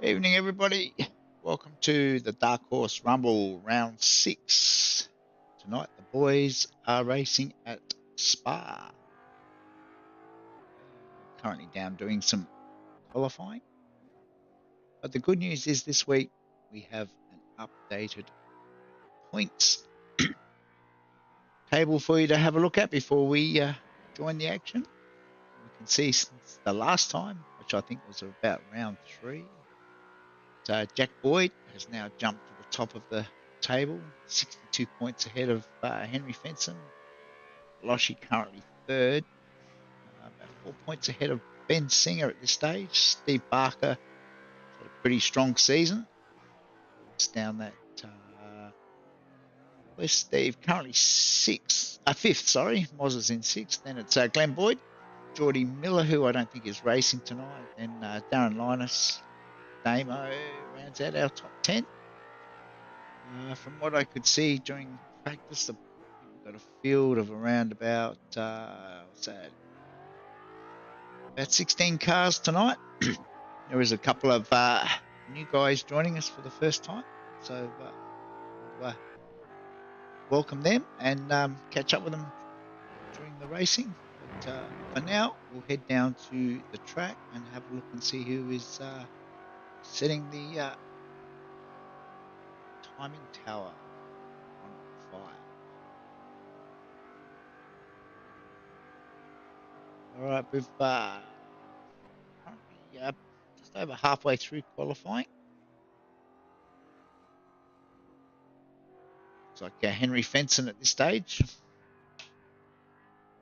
Evening, everybody. Welcome to the Dark Horse Rumble Round 6. Tonight, the boys are racing at Spa. Currently down doing some qualifying. But the good news is this week we have an updated points table for you to have a look at before we join the action. We can see since the last time, which I think was about round 3, Jack Boyd has now jumped to the top of the table, 62 points ahead of Henry Fenson. Loshi currently third, about 4 points ahead of Ben Singer at this stage. Steve Barker had a pretty strong season. It's down that where's Steve? Currently fifth, sorry. Moz is in sixth. Then it's Glenn Boyd, Geordie Miller, who I don't think is racing tonight, and Darren Linus. Damo rounds out our top 10. From what I could see during practice, we've got a field of around about 16 cars tonight. There is a couple of new guys joining us for the first time, so welcome them and catch up with them during the racing. But for now, we'll head down to the track and have a look and see who is setting the timing tower on fire. All right, we've currently just over halfway through qualifying. Looks like Henry Fenson at this stage.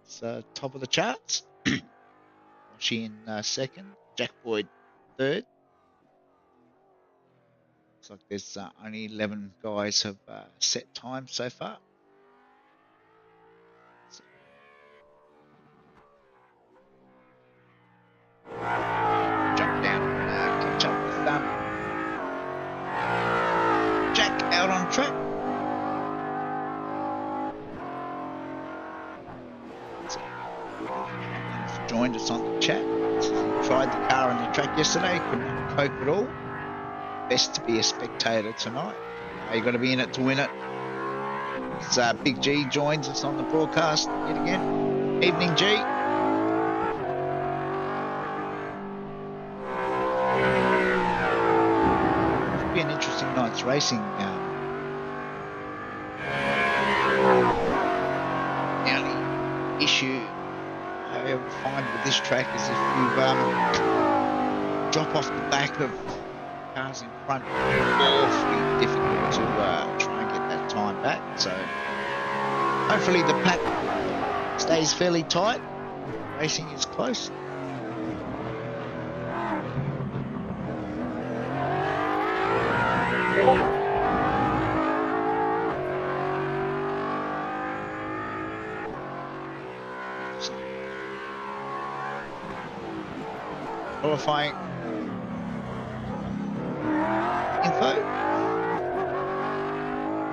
It's top of the charts. She in second. Jack Boyd third. Looks like there's only 11 guys have set time so far. Jump down and catch up with Jack out on track. He's joined us on the chat. He tried the car on the track yesterday, couldn't cope at all. Best to be a spectator tonight. You got to be in it to win it. Big G joins us on the broadcast yet again. Evening, G. Nights Racing. The only issue I ever find with this track is if you drop off the back of cars in front, awfully difficult to try and get that time back. So hopefully the pack stays fairly tight. Racing is close. Qualifying info.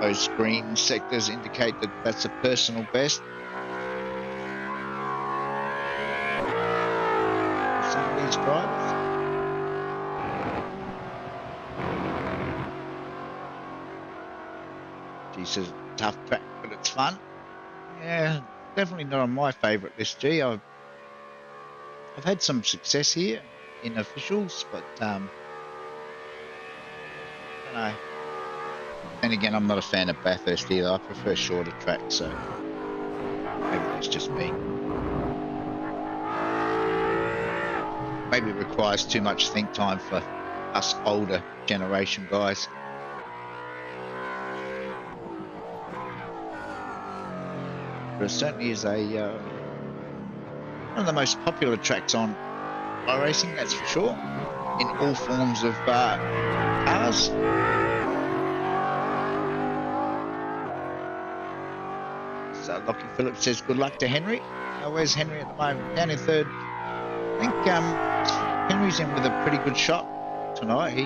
Those green sectors indicate that that's a personal best. Some of these drivers. G says tough track, but it's fun. Yeah, definitely not on my favourite list, G. I've had some success here in officials, but I don't know. Then again, I'm not a fan of Bathurst either. I prefer shorter tracks, so maybe that's just me. Maybe it requires too much think time for us older generation guys. But it certainly is one of the most popular tracks on iRacing, that's for sure, in all forms of cars. So Lockie Phillips says good luck to Henry. Where's Henry at the moment? Down in third. I think Henry's in with a pretty good shot tonight. He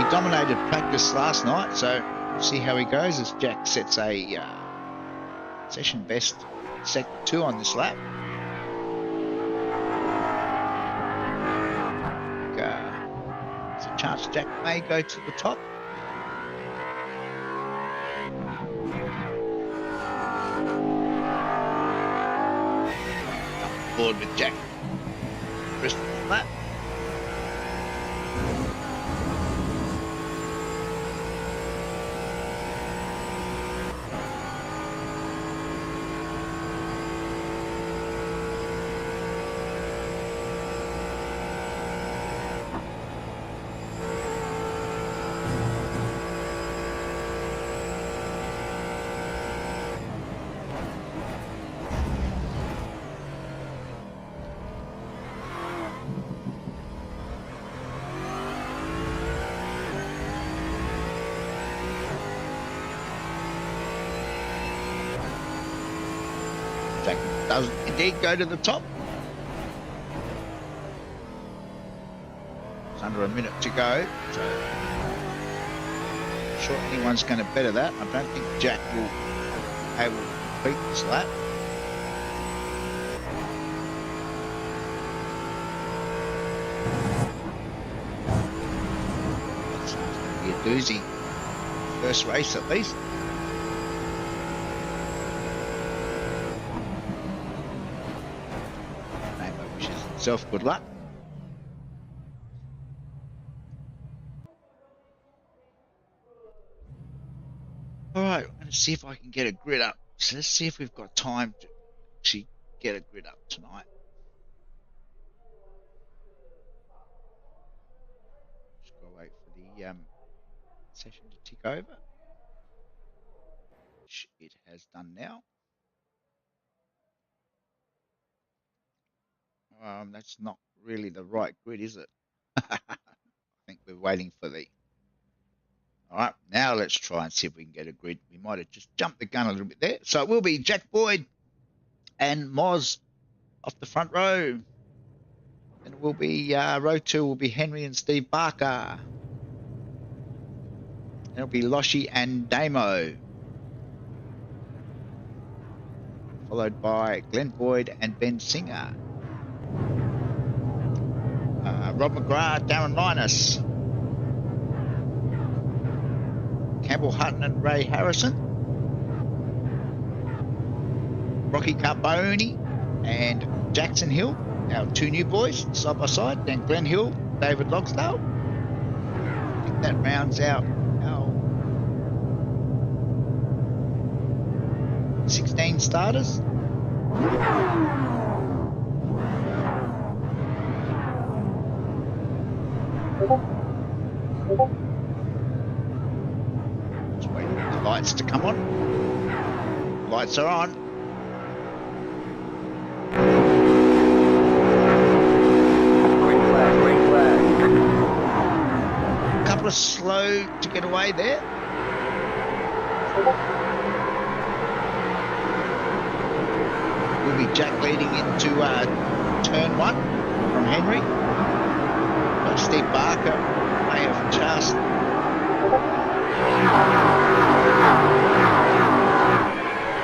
dominated practice last night, so we'll see how he goes as Jack sets a session best sector 2 on this lap. There's a chance Jack may go to the top. Board with Jack. Rest of the lap. Jack does indeed go to the top. It's under a minute to go, so I'm sure anyone's going to better that. I don't think Jack will be able to complete this lap. That's going to be a doozy. First race at least. Self good luck. All right, I'm going to see if I can get a grid up. So let's see if we've got time to actually get a grid up tonight. Just gotta wait for the session to tick over, which it has done now. That's not really the right grid, is it? I think we're waiting for the... All right, now let's try and see if we can get a grid. We might have just jumped the gun a little bit there. So it will be Jack Boyd and Moz off the front row. And it will be row 2 will be Henry and Steve Barker. And it'll be Loshi and Damo. Followed by Glenn Boyd and Ben Singer. Rob McGrath, Darren Linus, Campbell Hutton and Ray Harrison, Rocky Carboni and Jackson Hill, our 2 new boys side by side, then Glenn Hill, David Logsdale. I think that rounds out our 16 starters. Just waiting for the lights to come on. Lights are on. Green flag. A couple of slow to get away there. Will be Jack leading into turn 1 from Henry. But Steve Barker may have just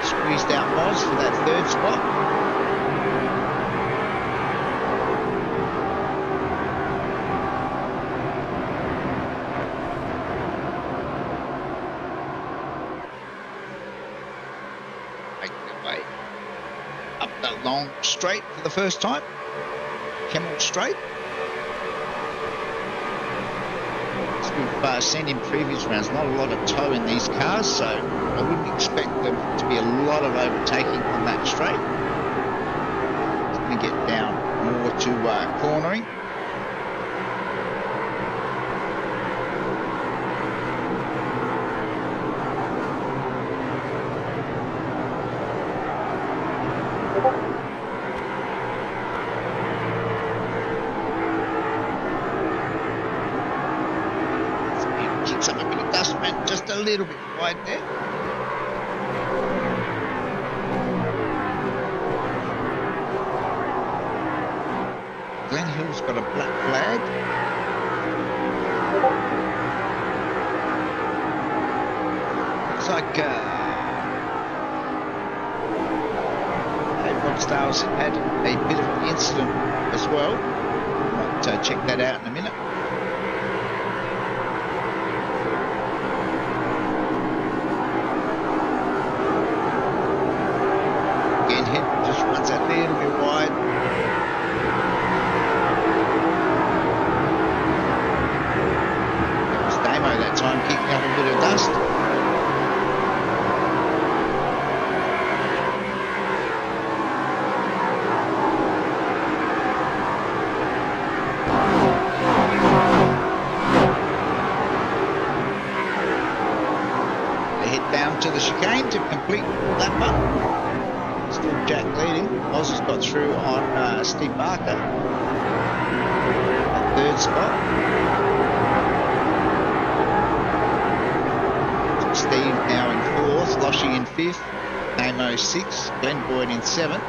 squeezed out Moz for that third spot. Up that long straight for the first time, Kemmel Straight. As we've seen in previous rounds, not a lot of toe in these cars, so I wouldn't expect them to be a lot of overtaking on that straight. It's going to get down more to cornering. Just a little bit wide there. Glen Hill's got a black flag. Looks like Rochdale's had a bit of an incident as well. Might check that out in a minute. Runs that little bit wide. It was Damo that time kicking up a bit of dust. They head down to the chicane to complete lap up. Still Jack leading. Oz has got through on Steve Barker at third spot. Steve now in fourth, Loshing in fifth, Namo sixth, Glenn Boyd in seventh.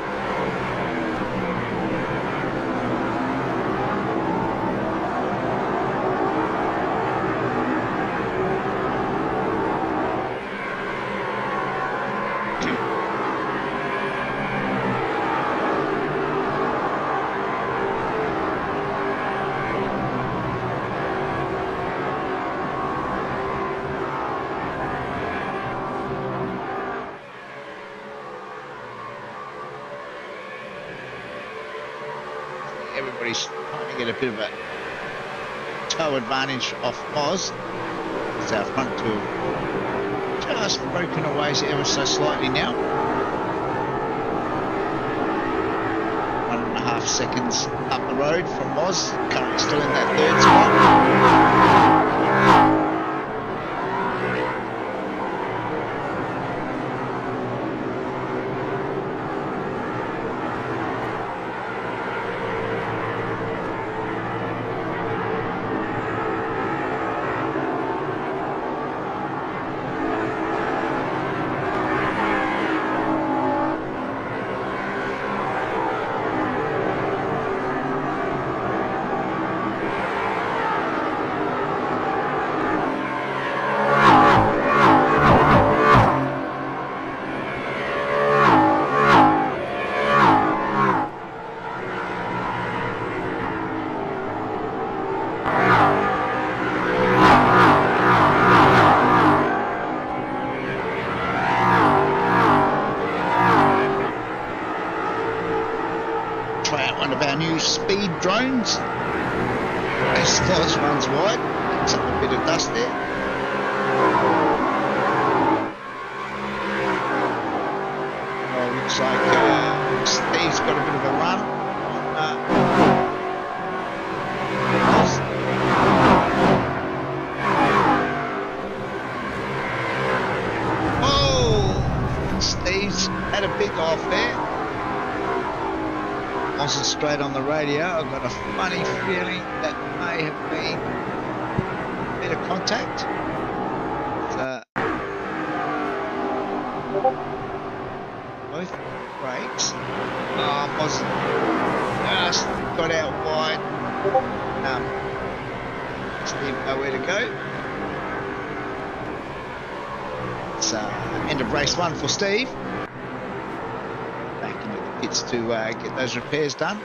Everybody's trying to get a bit of a toe advantage off Oz. It's our front two just broken away ever so slightly now. 1.5 seconds up the road from Oz, currently still in that third spot. Try out one of our new speed drones. As Oz runs wide, picks up a bit of dust there. Oh, looks like Steve's got a bit of a run on Oz. Oh, Steve's had a big off there. Wasn't straight on the radio. I've got a funny feeling that may have been a bit of contact. Both brakes. Wasn't just got out wide. Steve nowhere to go. It's end of race 1 for Steve. Back into the pits to get those repairs done.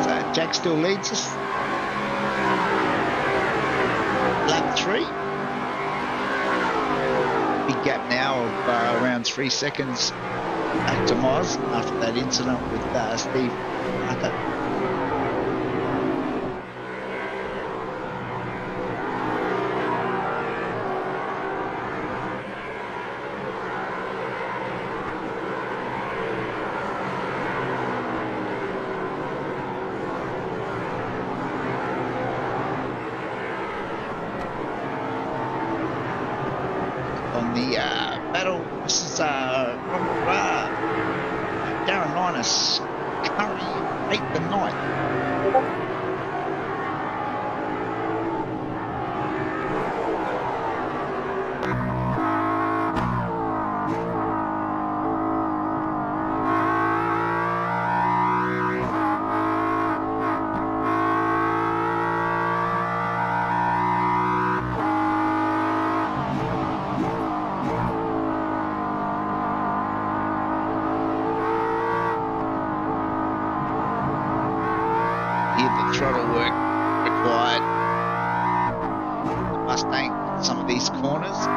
So Jack still leads us. Lap 3. Big gap now of around 3 seconds back to Moz after that incident with Steve Parker. On the battle, this is Darren Linus, currently 8th and 9th. The throttle work required. The Mustang, some of these corners.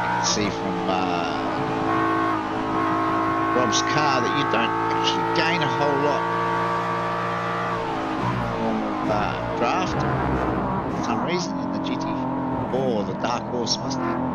You can see from Rob's car that you don't actually gain a whole lot from draft for some reason in the GT4 or the Dark Horse Mustang.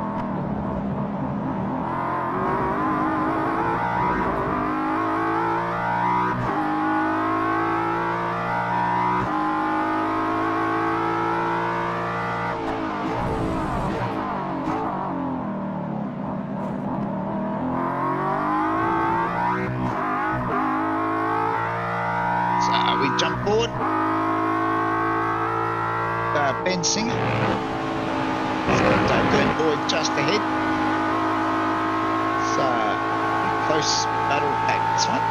We jump forward. Ben Singer. Glenn Boyd just ahead. It's a close battle pack this one.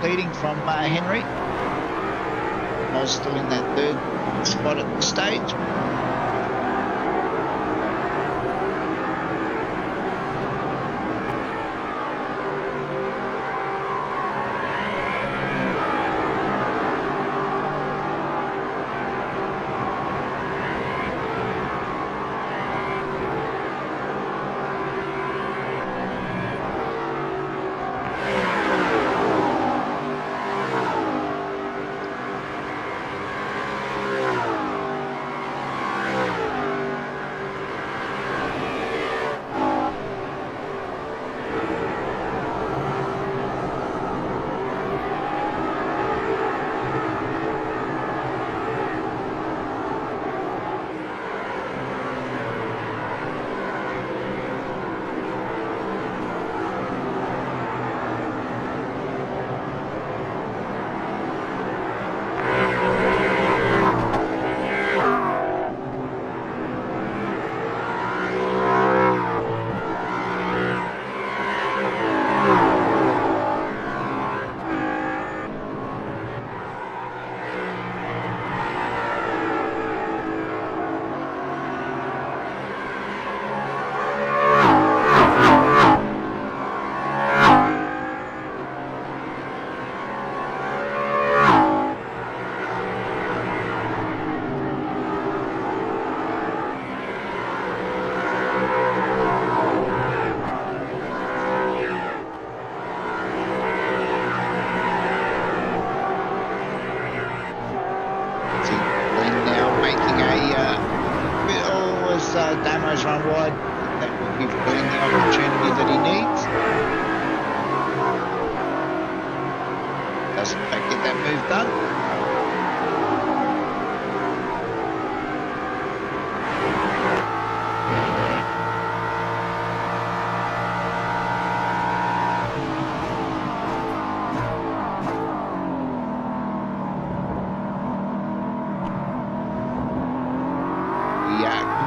leading from Henry. Moz still in that third spot at the stage. Damo's run wide. That will give Glenn the opportunity that he needs. Doesn't quite get that move done.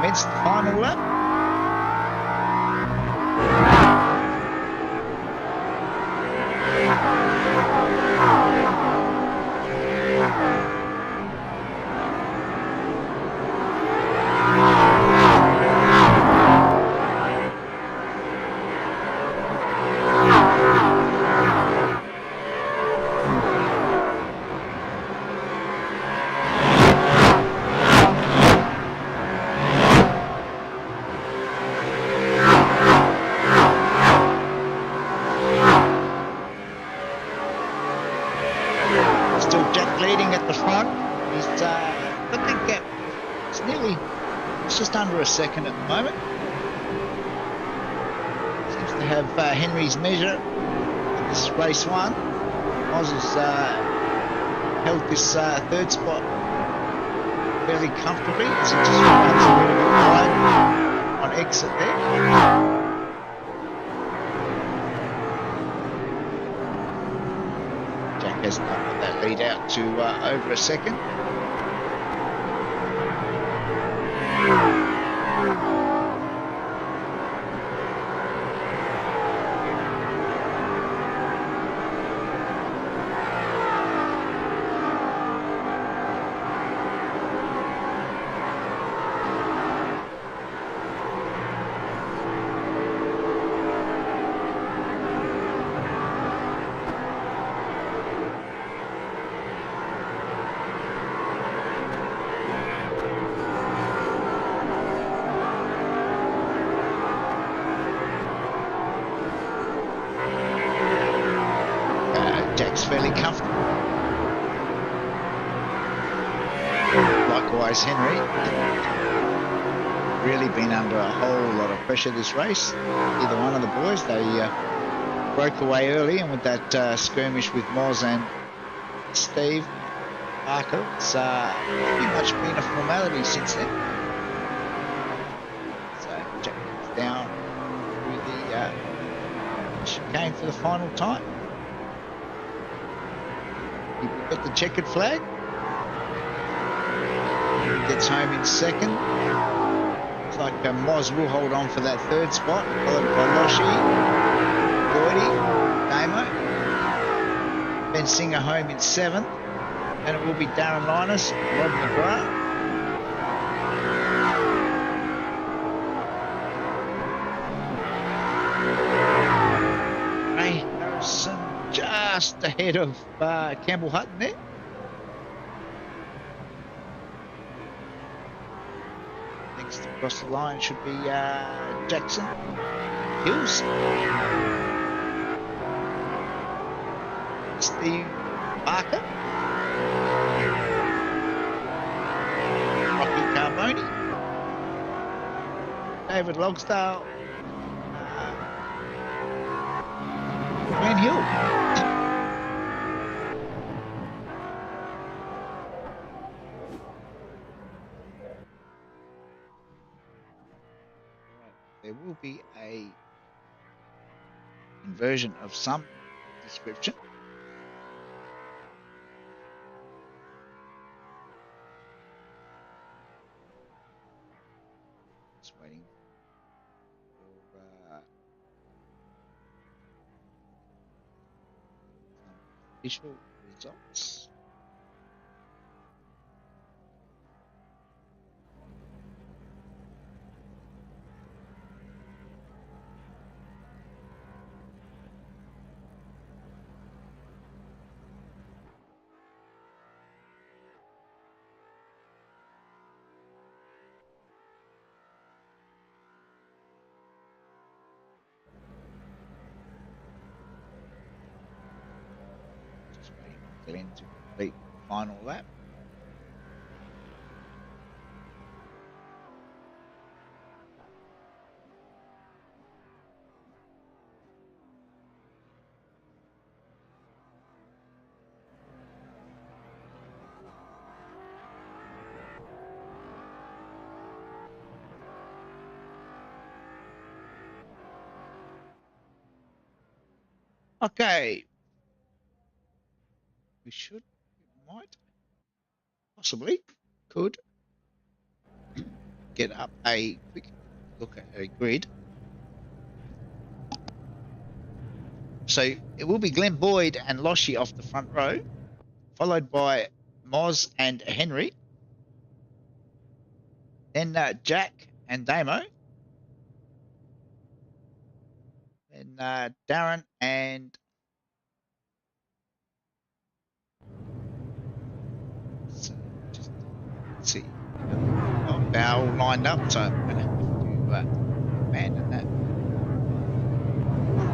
Commence the final lap. Still Jack leading at the front. He's got the gap. It's just under a second at the moment. Seems to have Henry's measure in this race one. Moz has held this third spot fairly comfortably as he just runs a little bit wide on exit there. Has got that lead out to over a second. Jack's fairly comfortable. Likewise, Henry. Really been under a whole lot of pressure this race. Either one of the boys, they broke away early, and with that skirmish with Moz and Steve Parker, it's pretty much been a formality since then. So Jack comes down through the chicane for the final time. He got the checkered flag. He gets home in second. Looks like Moz will hold on for that third spot, followed by Loshi, Gordy, Damo. Glenn Singer home in 7th. And it will be Darren Linus, Rob McGrath. Ray Harrison just ahead of Campbell Hutton there. Next across the line should be Jackson Hills. Steve Parker. Rocky Carboni. David Logsdale. Glenn Hill. There will be a inversion of some description. Just waiting for some official results. Glenn to complete the final lap. Okay. We might, possibly, could get up a quick look at a grid. So it will be Glenn Boyd and Loshi off the front row, followed by Moz and Henry. Then Jack and Damo. Then Darren and see. Bow lined up, so I'm going to have to abandon that.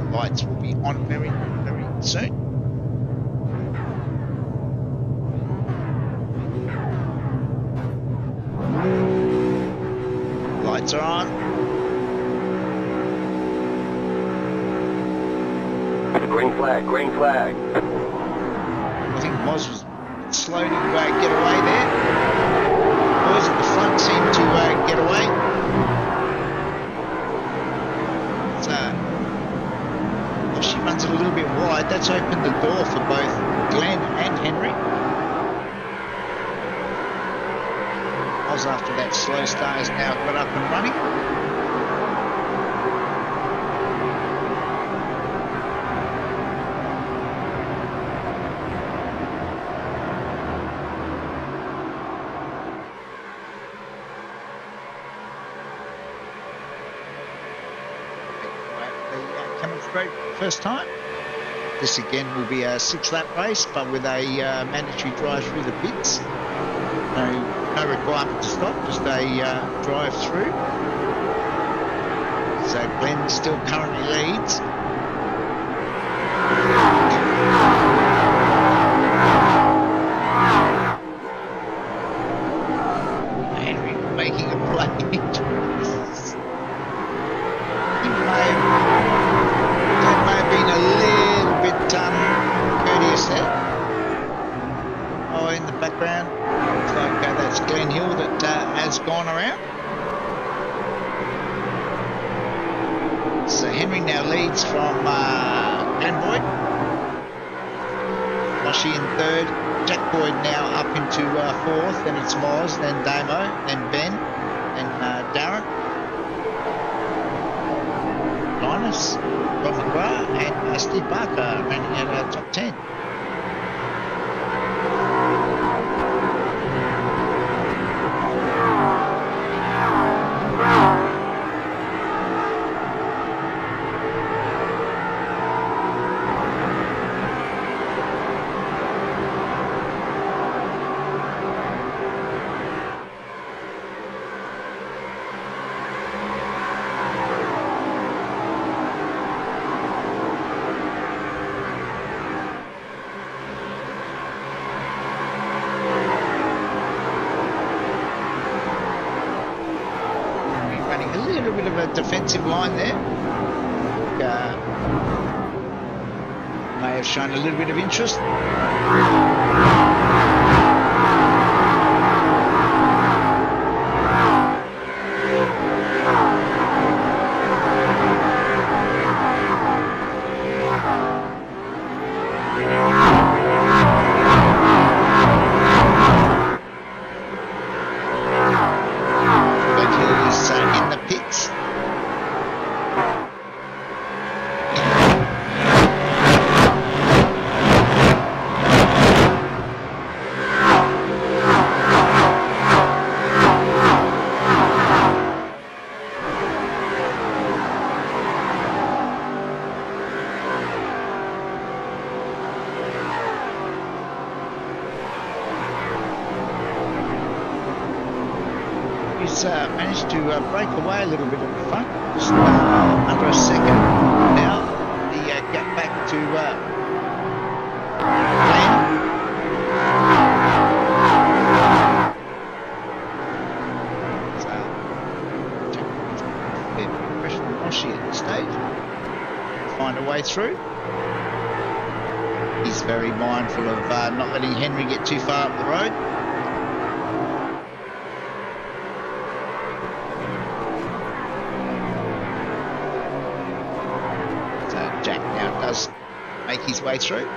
The lights will be on very, very soon. Lights are on. Green flag, green flag. I think Moz was slow to get away there. Boys at the front seem to get away. So she runs it a little bit wide. That's opened the door for both Glenn and Henry. Oz, after that slow start, has now got up and running. First time. This again will be a 6-lap race, but with a mandatory drive through the pits. No requirement to stop, just a drive through. So Glenn still currently leads. Henry making a play. Been a little bit courteous there. Oh, in the background, looks like that's Glenn Hill that has gone around. So Henry now leads from Glenn Boyd. Loshi in 3rd. Jack Boyd now up into 4th. Then it's Moz, then Damo, then Ben, then Darren. Linus, Rob McGrath and Steve Parker running at top 10. little bit of a defensive line there. May have shown a little bit of interest. Managed to break away a little bit at the front, just under a second now. The gap back to Glenn. So, Jack pressure on Moshi at this stage. Find a way through. He's very mindful of not letting Henry get too far up the road. Make his way through.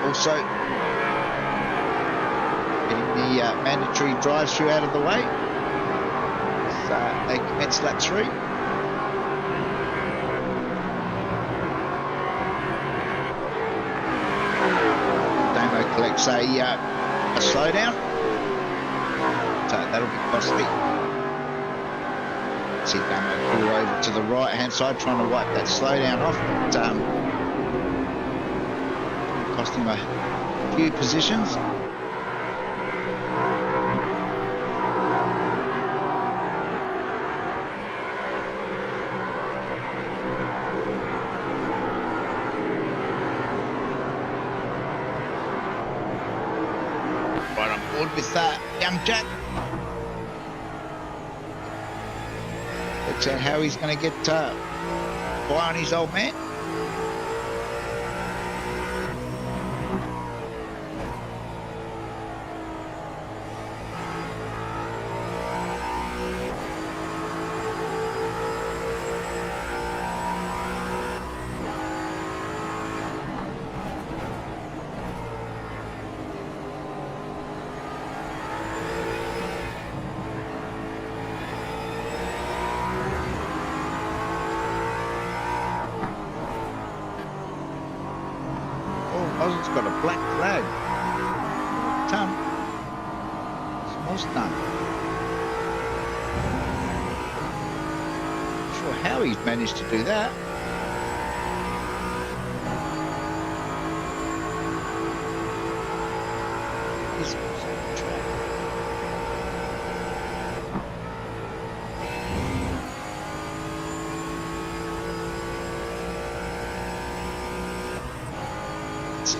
Also getting the mandatory drive-through out of the way as they commence lap 3. Damo collects a slowdown, so that'll be costly. See Damo pull over to the right-hand side trying to wipe that slowdown off, but cost him a few positions. Right on board with young Jack. Looks at how he's going to get by on his old man. It's got a black flag. Ton. Small stunt. Not sure how he's managed to do that. He's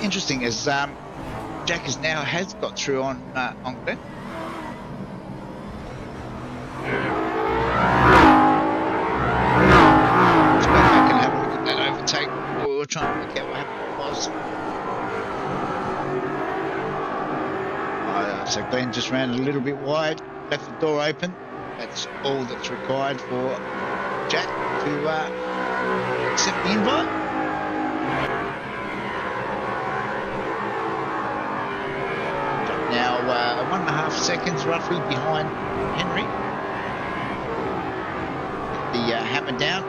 interesting as Jack has got through on Glenn. Let's go back and have a look at that overtake. We were trying to work out what happened was. So Glenn just ran a little bit wide, left the door open. That's all that's required for Jack to accept the invite. Now 1.5 seconds roughly behind Henry. Get the hammer down.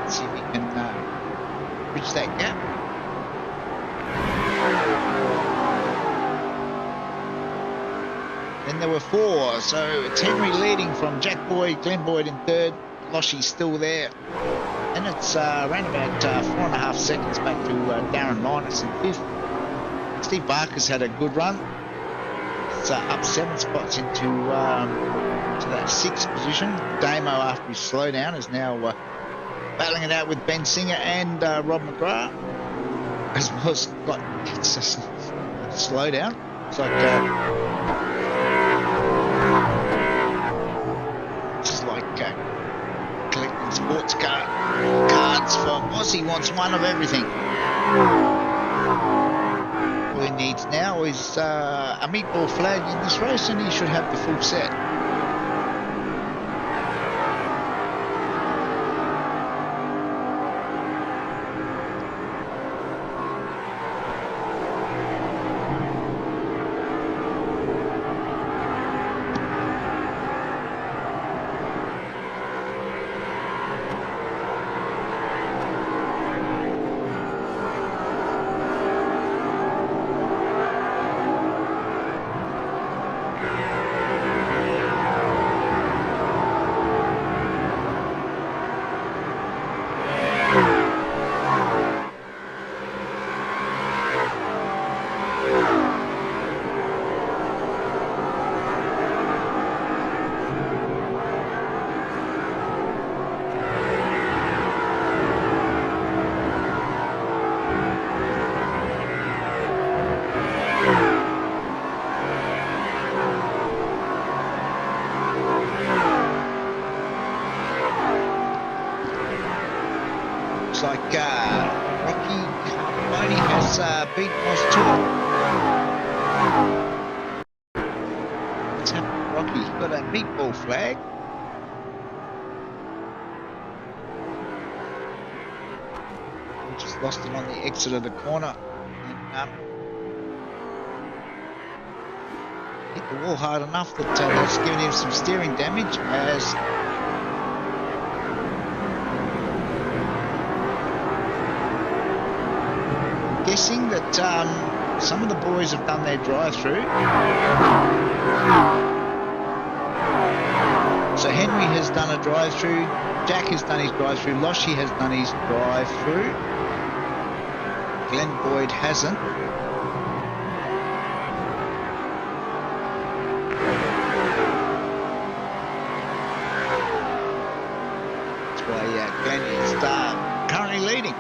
Let's see if he can bridge that gap. Then there were 4, so it's Henry leading from Jack Boyd, Glenn Boyd in 3rd, Loshie's still there. And it's around about 4.5 seconds back to Darren Linus in 5th. Steve Barker's had a good run. It's up 7 spots into to that 6th position. Damo, after his slowdown, is now battling it out with Ben Singer and Rob McGrath, as well as got it's a slowdown. It's like this is like collecting sports cards for Mossy. Wants one of everything. All he needs now is a meatball flag in this race, and he should have the full set. Like Rocky Carboni has beat Moss Tour. What's happened, Rocky? He got a meatball flag. He just lost it on the exit of the corner and hit the wall hard enough that that's given him some steering damage. As guessing that some of the boys have done their drive-through. So Henry has done a drive-through, Jack has done his drive-through, Loshie has done his drive-through, Glenn Boyd hasn't. That's why Glenn is currently leading.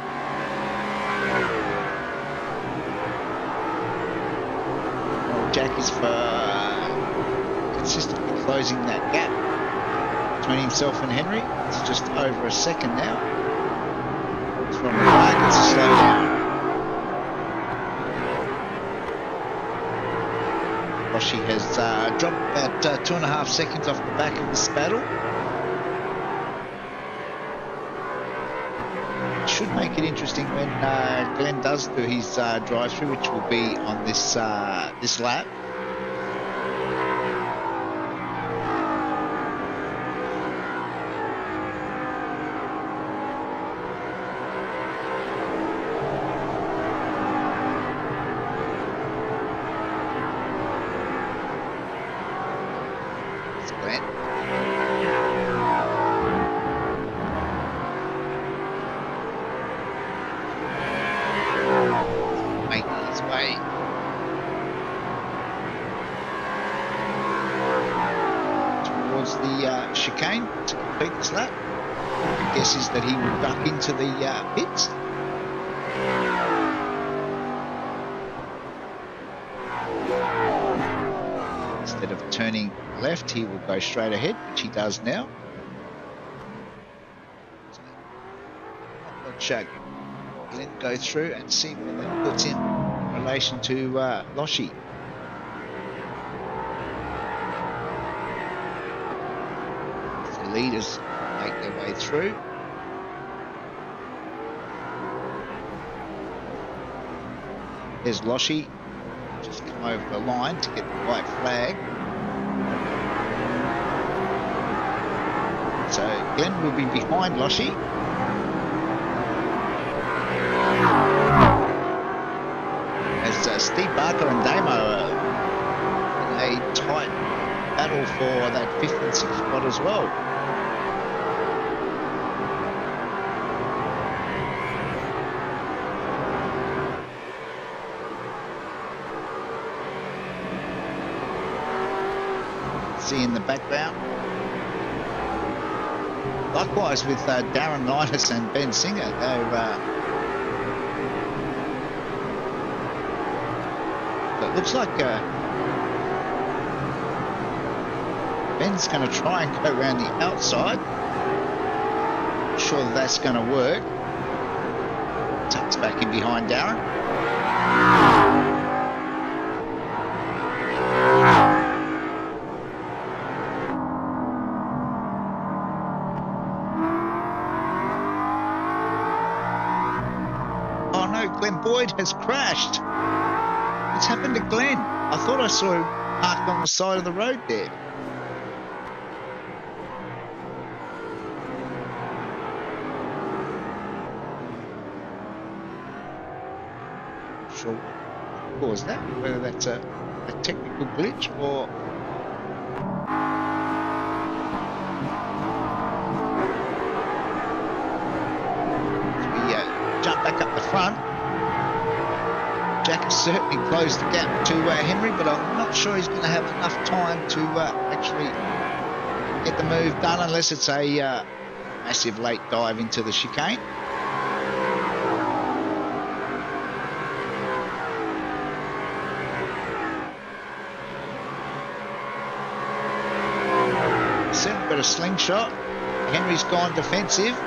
Jack is for consistently closing that gap between himself and Henry. It's just over a second now. It's from the flag, it's a slowdown. Loshie has dropped about 2.5 seconds off the back of this battle. Should make it interesting when Glenn does do his drive-through, which will be on this this lap. It's Glenn. Towards the chicane to complete this lap. My guess is that he will duck into the pits. turning left, he will go straight ahead, which he does now. So might watch Glenn go through and see where that puts him in relation to Loshi. As the leaders make their way through. There's Loshi, just come over the line to get the white flag. So Glenn will be behind Loshi. As Steve Barker and Damo are in a tight battle for that 5th and 6th spot as well. See in the background. Likewise with Darren Linus and Ben Singer, it looks like Ben's going to try and go around the outside. Not sure that's going to work. Tucks back in behind Darren. Glenn Boyd has crashed. What's happened to Glenn? I thought I saw him parked on the side of the road there. Not sure what caused that, whether that's a technical glitch or... Jump back up the front. Jack has certainly closed the gap to Henry, but I'm not sure he's going to have enough time to actually get the move done unless it's a massive late dive into the chicane. Certainly got a slingshot. Henry's gone defensive.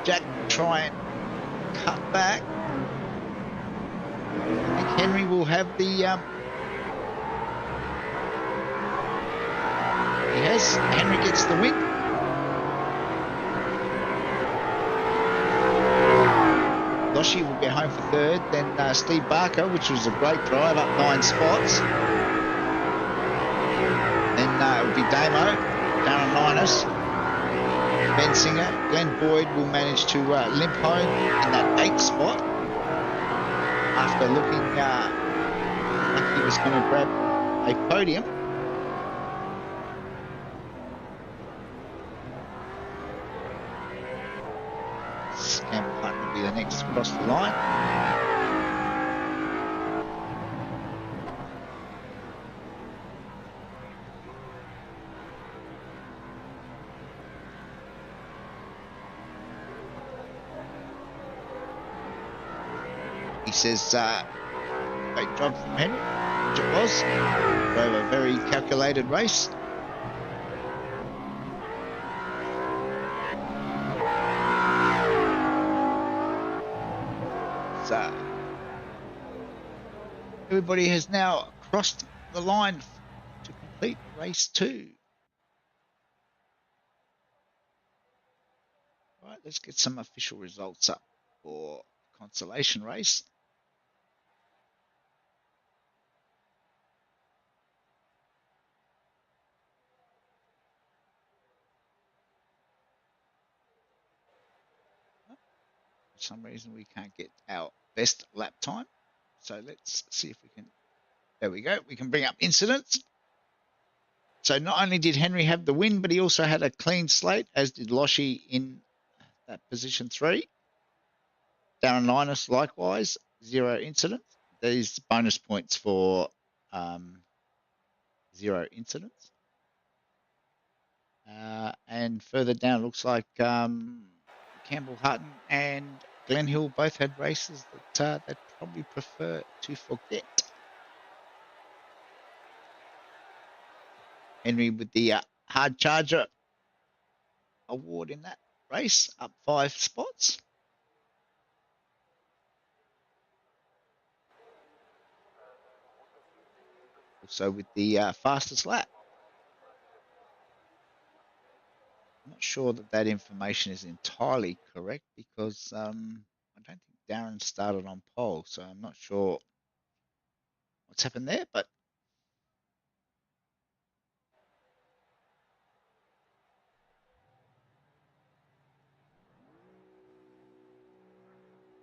Jack will try and cut back. I think Henry will have the Henry gets the win. Loshi will be home for third, then Steve Barker, which was a great drive, up 9 spots. Then it will be Damo, Darren Linus, Ben Singer. Glenn Boyd will manage to limp home in that 8th spot after looking like he was going to grab a podium. Campbell Hunt will be the next across the line. He says, great job from Henry, which it was. Drove a very calculated race. So, everybody has now crossed the line to complete race 2. Right, let's get some official results up for the consolation race. For some reason we can't get our best lap time, so let's see if we can. There we go. We can bring up incidents. So not only did Henry have the win, but he also had a clean slate, as did Loshi in that position 3. Darren Linus likewise, 0 incidents. These bonus points for 0 incidents. And further down, looks like Campbell Hutton and Glen Hill both had races that they'd probably prefer to forget. Henry with the hard charger award in that race, up 5 spots. Also with the fastest lap. I'm not sure that information is entirely correct because I don't think Darren started on pole, so I'm not sure what's happened there, but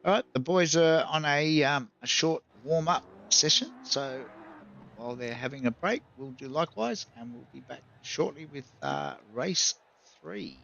all right, the boys are on a short warm-up session, so while they're having a break, we'll do likewise, and we'll be back shortly with race 3.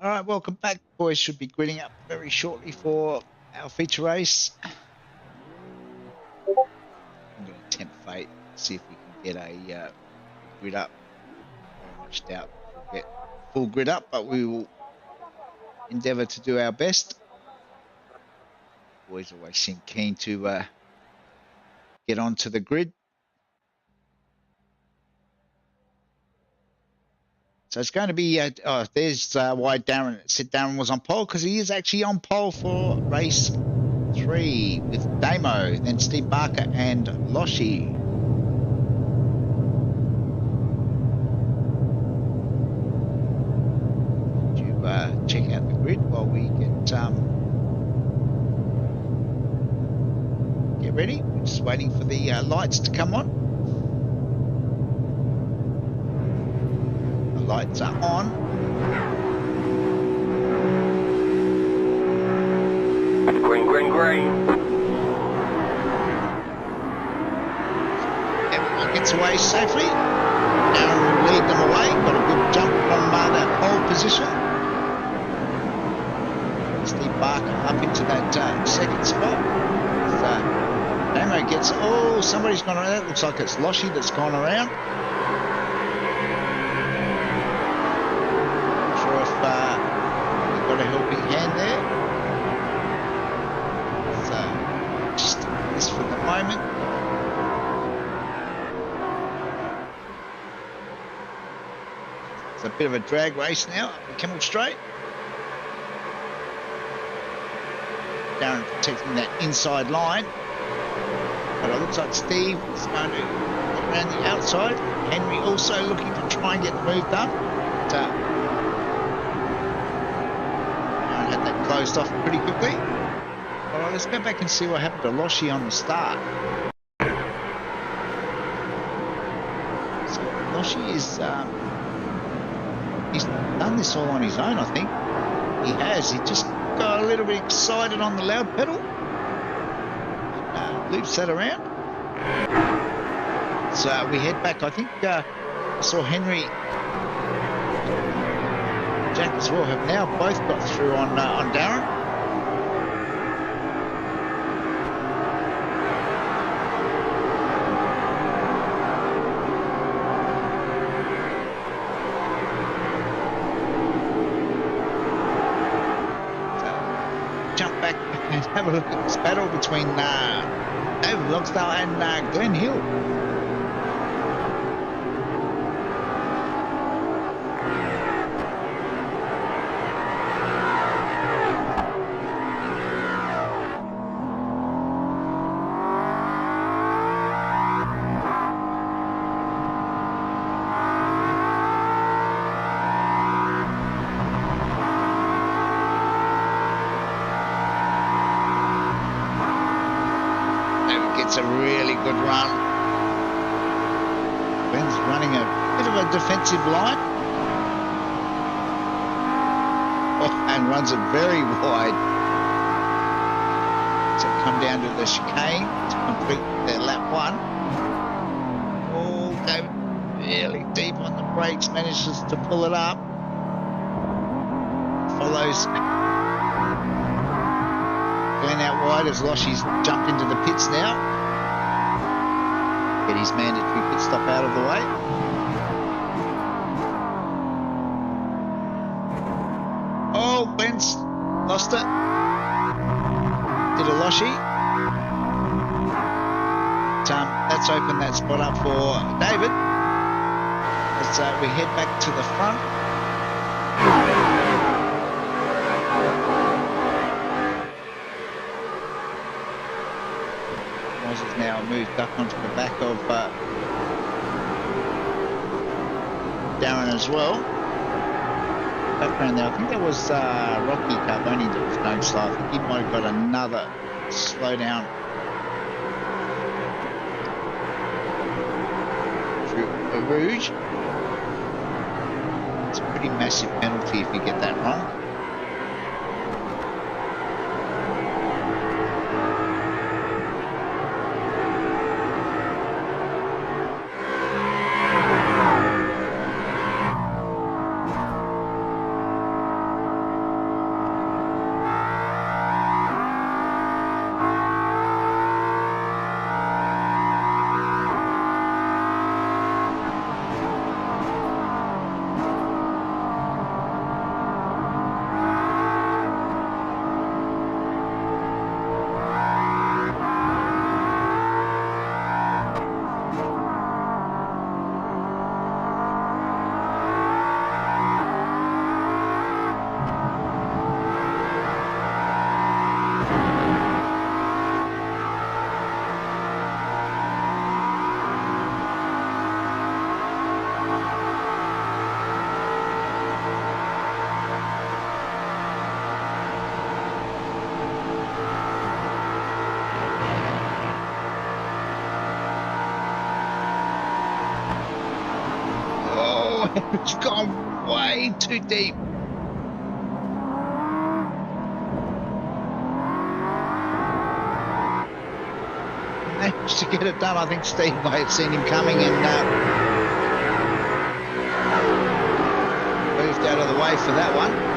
All right, welcome back. Boys should be gridding up very shortly for our feature race. I'm going to tempt fate, see if we can get a grid up. Very much doubt we'll get full grid up, but we will endeavour to do our best. Boys always seem keen to get onto the grid. So it's going to be, there's why Darren said Darren was on pole, because he is actually on pole for race 3 with Damo, then Steve Barker and Loshi. You check out the grid while we get ready. We're just waiting for the lights to come on. Lights are on. green. Everyone gets away safely. Darren will lead them away. Got a good jump from that pole position. Steve Barker up into that second spot. Damo gets, oh, somebody's gone around. It looks like it's Loshy that's gone around. Not sure if we've got a helping hand there. So, just this for the moment. It's a bit of a drag race now up the Kemmel Straight. Darren protecting that inside line. But it looks like Steve is going to get around the outside. Henry also looking to try and get the move done. But Darren had that closed off pretty quickly. Alright, let's go back and see what happened to Loshy on the start. So Loshy is he's done this all on his own, I think. He has. He just got a little bit excited on the loud pedal. Loops that around. So we head back. I think I saw Henry, Jack as well have now both got through on Darren. So jump back and have a look at this battle between David Logsdale and Glenn Hill. It's a really good run. Glenn's running a bit of a defensive line. Oh, and runs it very wide. So come down to the chicane to complete their lap one. Oh, David really deep on the brakes, manages to pull it up. Follows Glenn out wide as Loshy's jumped into the pits now. Get his mandatory pit stop out of the way. Oh, Glenn's lost it. Did a Loshy. That's opened that spot up for David. As we head back to the front. Has now moved up onto the back of Darren as well. Background there, I think that was Rocky Carboni that was going slow. I think he might have got another slowdown through Rouge. It's a pretty massive penalty if you get that wrong. It's gone way too deep. just to get it done. I think Steve may have seen him coming and moved out of the way for that one.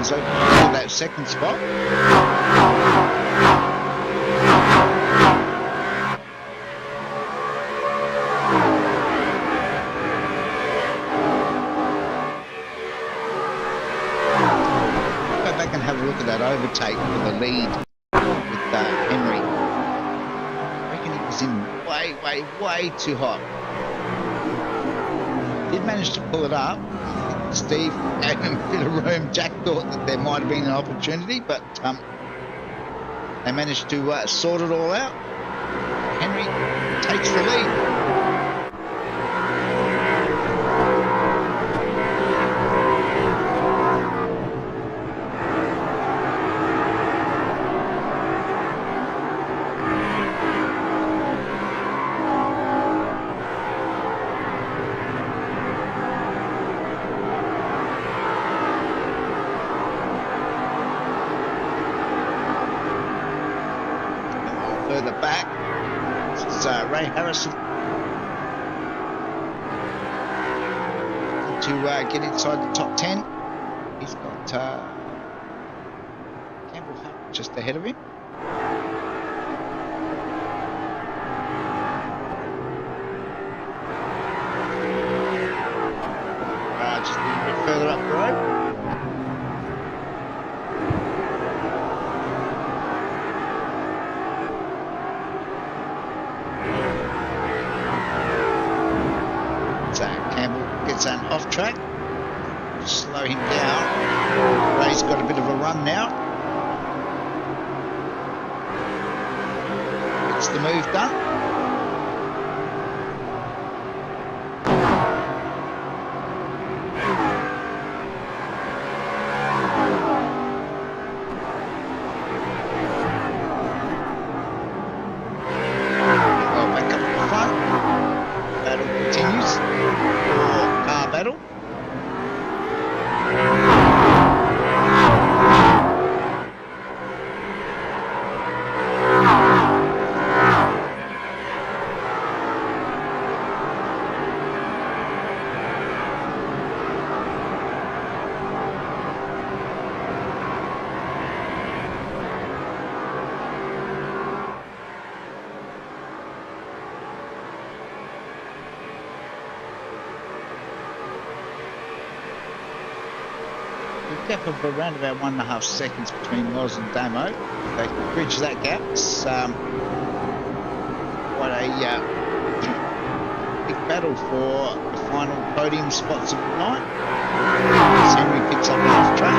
So to that second spot. Go back and have a look at that overtake for the lead with Henry. I reckon he was in way too hot. Did manage to pull it up. Steve gave him a bit of room. Jack thought that there might have been an opportunity, but they managed to sort it all out. Henry takes the lead. Further back, this is Ray Harrison to get inside the top 10. He's got Campbell Hunt just ahead of him. Just a little bit further up the road. Gets an off track, slow him down. Ray's got a bit of a run now. Gets the move done. Well, back up at the front. Battle continues. Battle. Gap of around about 1.5 seconds between Loz and Damo. They can bridge that gap. It's quite a big battle for the final podium spots of the night. As Henry picks up an off track.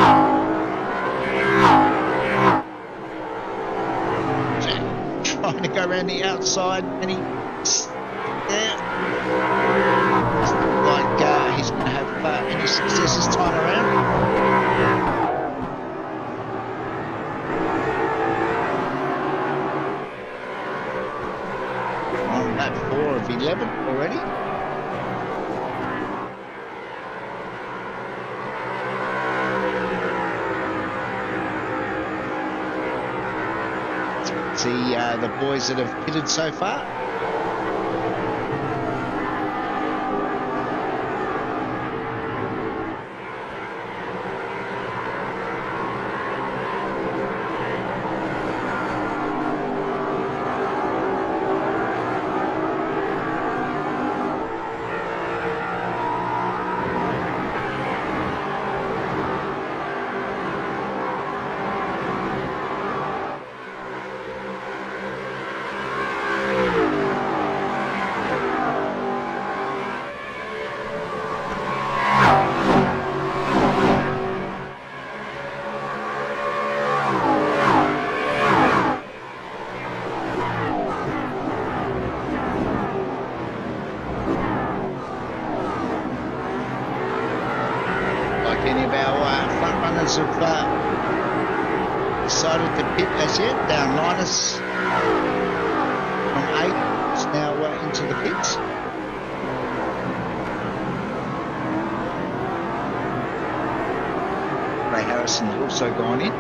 Jack trying to go around the outside, and he's there. Doesn't look like he's going to have any success this time around. On lap 4 of 11 already. Let's see the boys that have pitted so far. Linus from 8 is now into the pits. Ray Harrison has also gone in.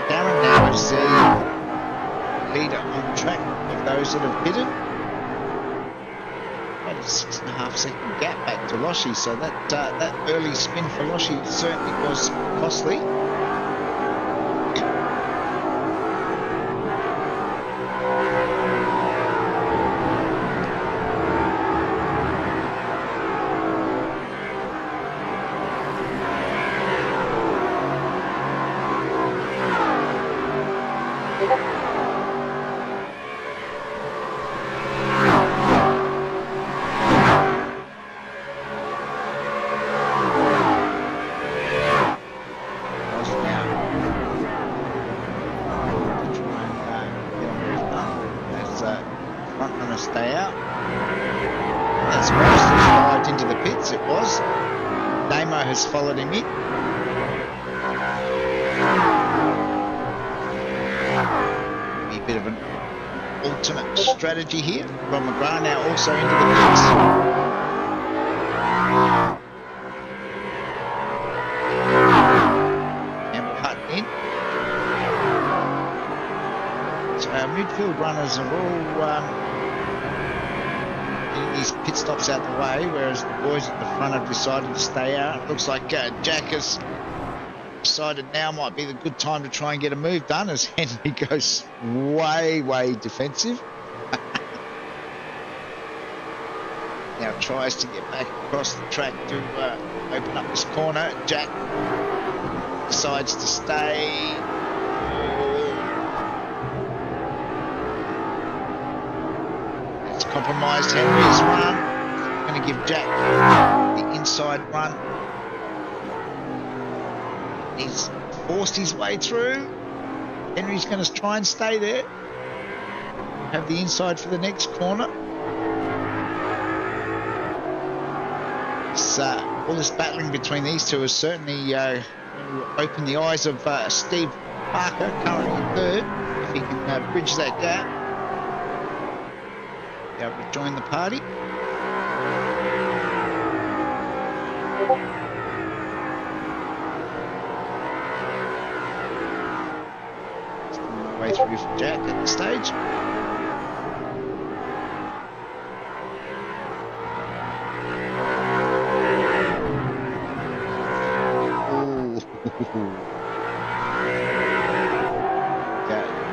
Darren now is the leader on track of those that have bidden. About a 6.5 second gap back to Loshi, so that early spin for Loshi certainly was costly. Stay out. That's most dived into the pits, it was. Damo has followed him in. Maybe a bit of an alternate strategy here. Ron McGrath now also into the pits. Campbell Hutton in. So our midfield runners are all these pit stops out the way, whereas the boys at the front have decided to stay out. It looks like Jack has decided now might be the good time to try and get a move done as Henry goes way defensive. Now tries to get back across the track to open up this corner. Jack decides to stay. Compromised Henry's run. Going to give Jack the inside run. He's forced his way through. Henry's going to try and stay there. Have the inside for the next corner. All this battling between these two has certainly opened the eyes of Steve Parker, currently in third. If he can bridge that gap. Able to join the party. Still my way through for Jack at the stage.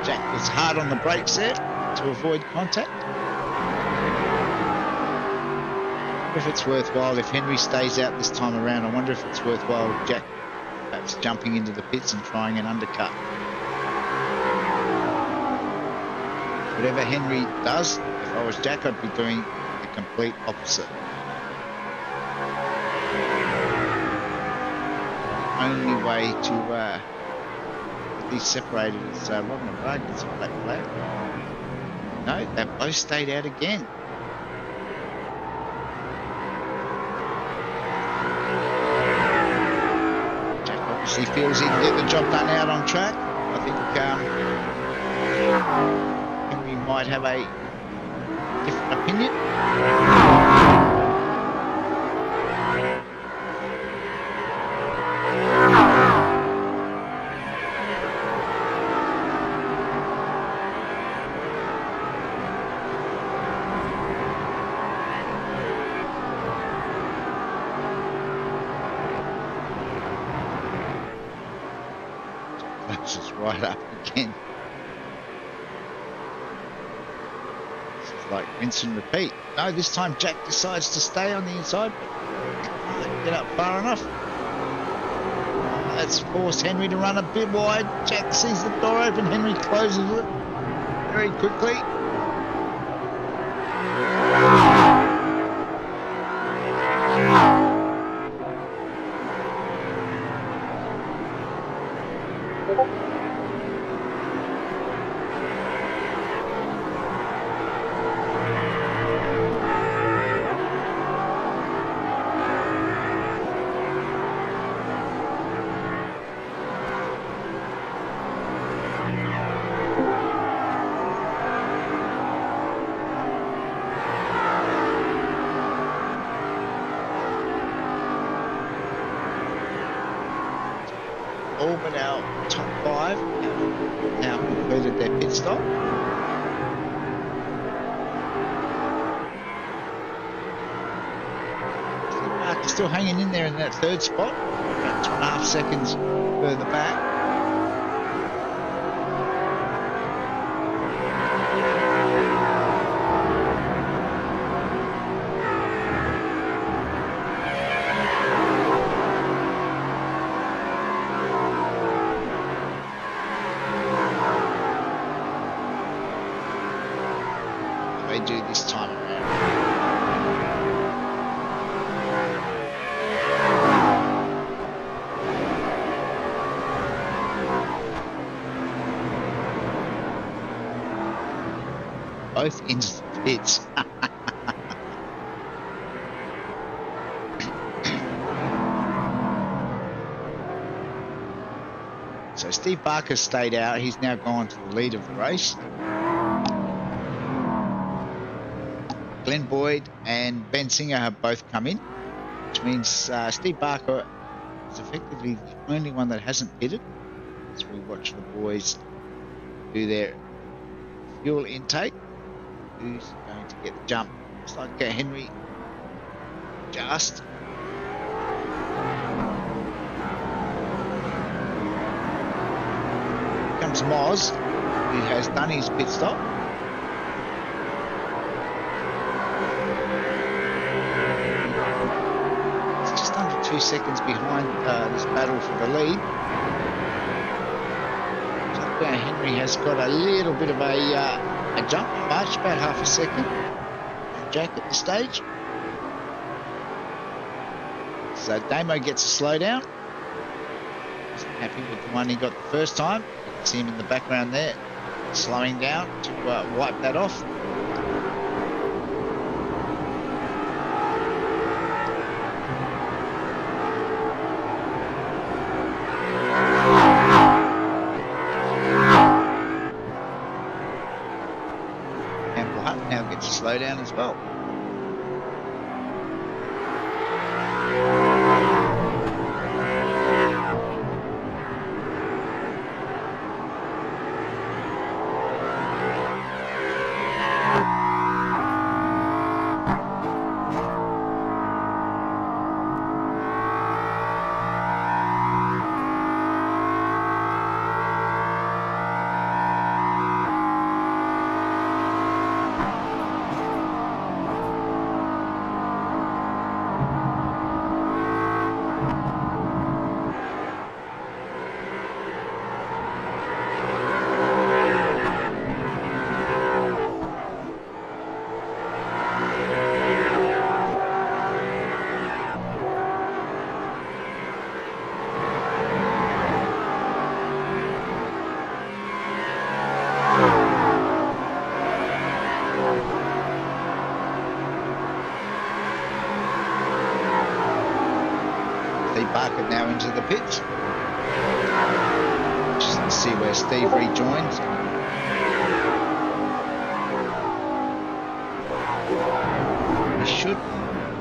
Jack was hard on the brakes there to avoid contact. If it's worthwhile, if Henry stays out this time around, I wonder if it's worthwhile Jack perhaps jumping into the pits and trying an undercut. Whatever Henry does, if I was Jack, I'd be doing the complete opposite. The only way to get these separated is Ron McGrath gets a black flag. No, they've both stayed out again. he feels he can get the job done out on track. I think Henry might have a different opinion. Closes right up again. This is like rinse and repeat. No, this time Jack decides to stay on the inside, but can't get up far enough. That's forced Henry to run a bit wide. Jack sees the door open. Henry closes it very quickly. All but our top 5 have now completed their pit stop. Mark still hanging in there in that third spot, about 2.5 seconds further back. They do this time around. Both into the pits. So Steve Barker stayed out. He's now gone to the lead of the race. Glenn Boyd and Ben Singer have both come in, which means Steve Barker is effectively the only one that hasn't pitted. As we watch the boys do their fuel intake. Who's going to get the jump? Looks like Henry just. Here comes Moz, who has done his pit stop. It's just under 2 seconds behind this battle for the lead. Henry has got a little bit of a jump march, about half a second. Jack at the stage. So Damo gets a slowdown. Wasn't happy with the one he got the first time. You can see him in the background there, slowing down to wipe that off. Now gets a slowdown as well. Barker now into the pits. see where Steve rejoins. He should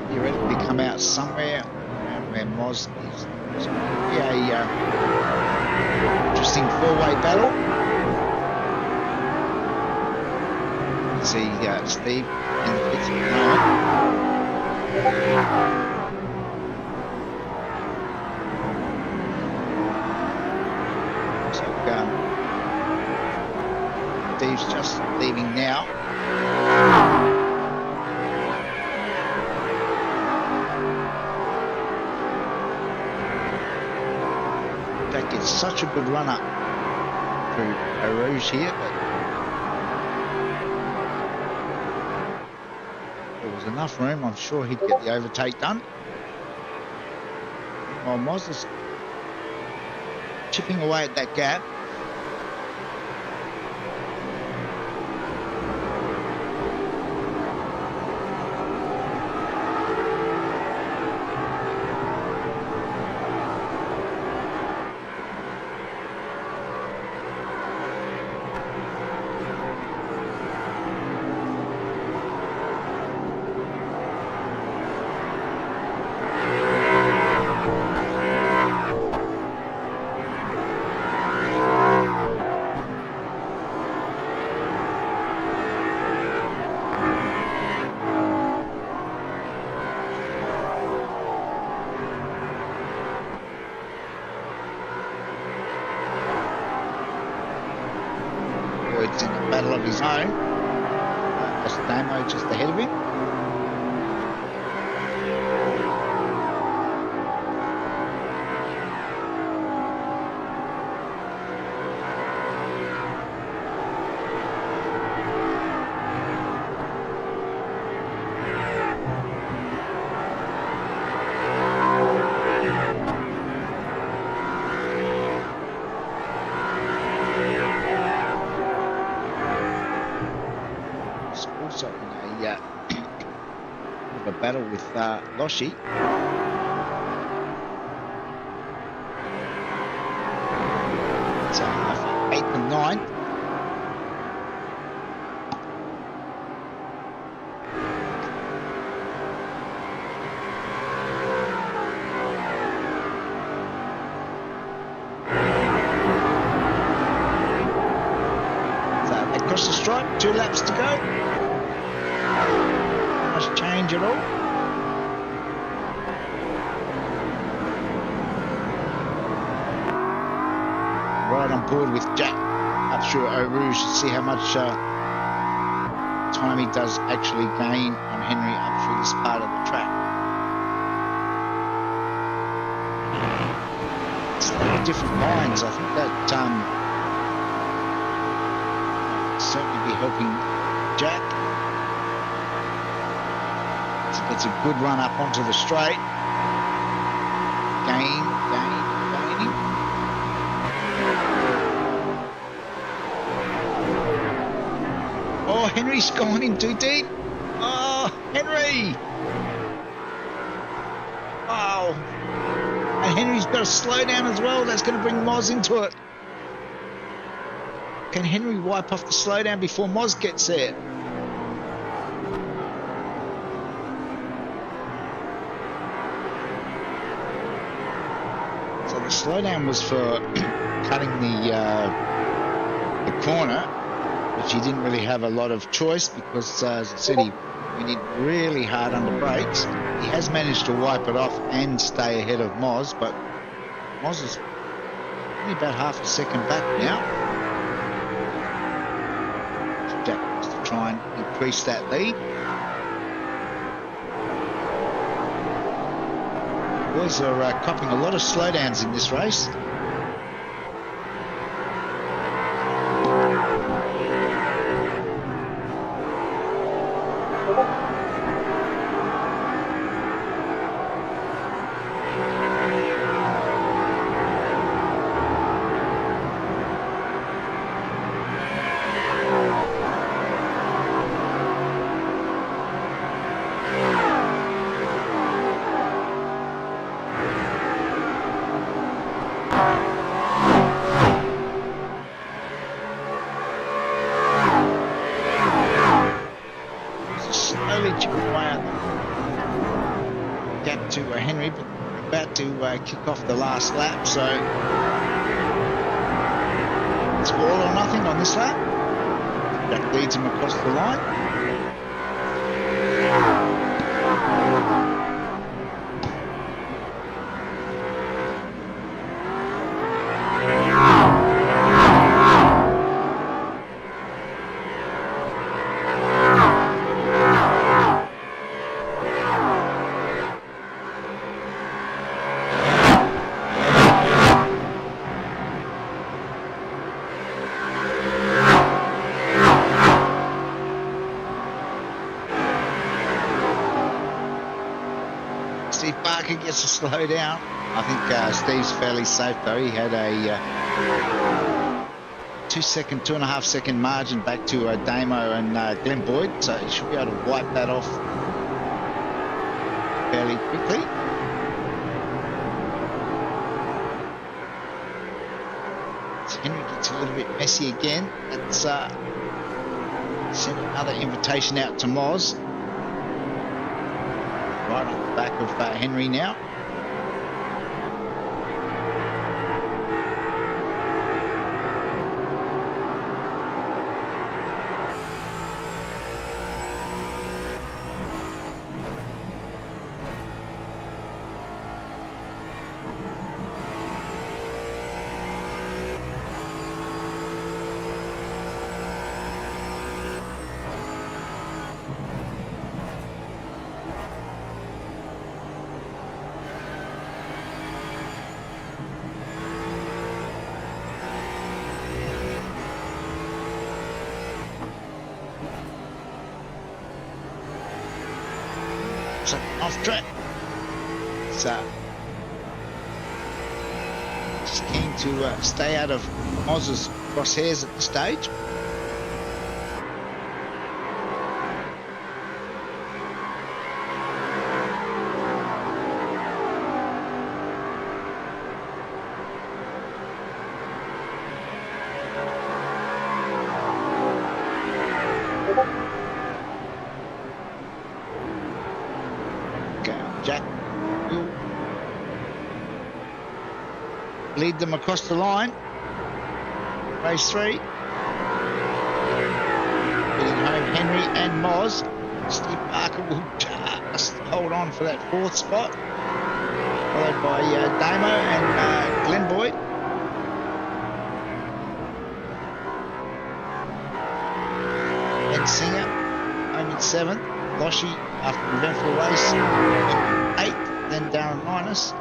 theoretically come out somewhere around where Moz is. So it'll be a interesting four-way battle. You see Steve in the pits at the moment. So Steve's just leaving now. That gets such a good run up through Rouge here, but there was enough room. I'm sure he'd get the overtake done. While Moz is chipping away at that gap. Boyd's in a battle of his own. Damo just ahead of him. Also in a bit of a battle with Loshi. It's 8th and 9th. So across the stripe, 2 laps to go. Change at all. Right on board with Jack up through Eau Rouge to see how much time he does actually gain on Henry up through this part of the track. It's different lines. I think that certainly be helping Jack. It's a good run up onto the straight. Gaining. Oh, Henry's gone in too deep. Oh, Henry. Wow. And Henry's got to slow down as well. That's going to bring Moz into it. Can Henry wipe off the slowdown before Moz gets there? The slowdown was for cutting the corner, which he didn't really have a lot of choice because, as I said, he went in really hard under brakes. He has managed to wipe it off and stay ahead of Moz, but Moz is only about half a second back now. So Jack wants to try and increase that lead. Boys are copping a lot of slowdowns in this race. about to kick off the last lap, so it's all or nothing on this lap. Jack leads him across the line. Steve Barker gets to slow down. I think Steve's fairly safe though. He had a 2.5 second margin back to Damo and Glenn Boyd, so he should be able to wipe that off fairly quickly. So Henry gets a little bit messy again. That's sent another invitation out to Moz. Right on the back of Henry now. Off track. So just keen to stay out of Moz's crosshairs at this stage. Jack will lead them across the line. Race 3. Getting home Henry and Moz. Steve Barker will just hold on for that 4th spot. Followed by Damo and Glenn Boyd. Then Singer home in 7th. Loshi after an eventful race in 8th, then Darren Linus.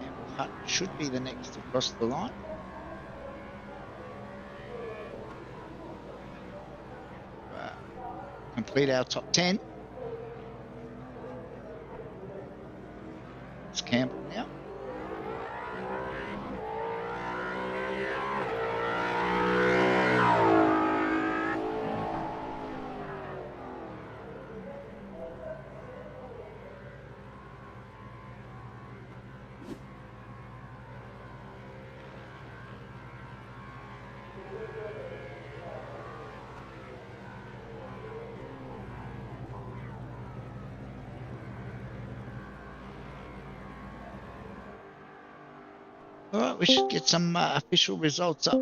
And Hutt should be the next across the line. Complete our top 10. It's Campbell now. All right, we should get some official results up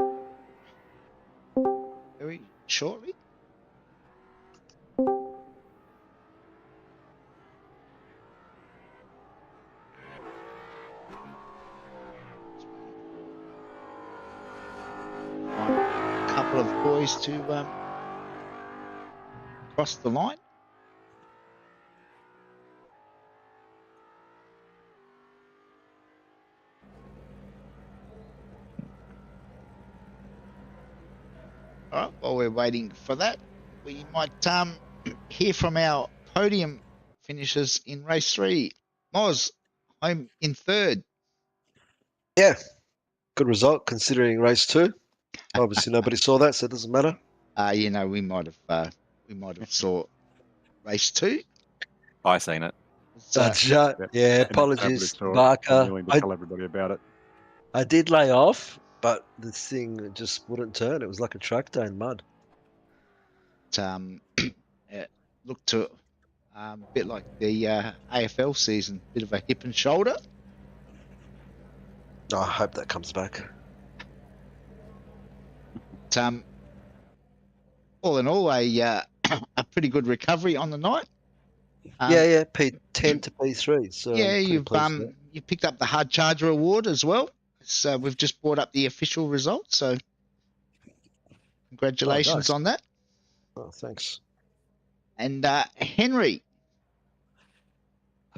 very shortly. A couple of boys to cross the line. All right, while we're waiting for that, we might hear from our podium finishers in race 3. Moz, home in 3rd. Yeah, good result considering race 2. Obviously, nobody saw that, so it doesn't matter. You know, we might have saw race 2. I seen it. Yeah, apologies, Barker. I'm willing to tell everybody about it. I did lay off, but the thing just wouldn't turn. It was like a tractor in mud. It looked to A bit like the AFL season, bit of a hip and shoulder. Oh, I hope that comes back. But, all in all, a pretty good recovery on the night. Yeah, P10 to P3. So Yeah, I'm pretty pleased with that. you picked up the Hard Charger Award as well. So we've just brought up the official results. So congratulations nice. on that. Oh, thanks. And Henry,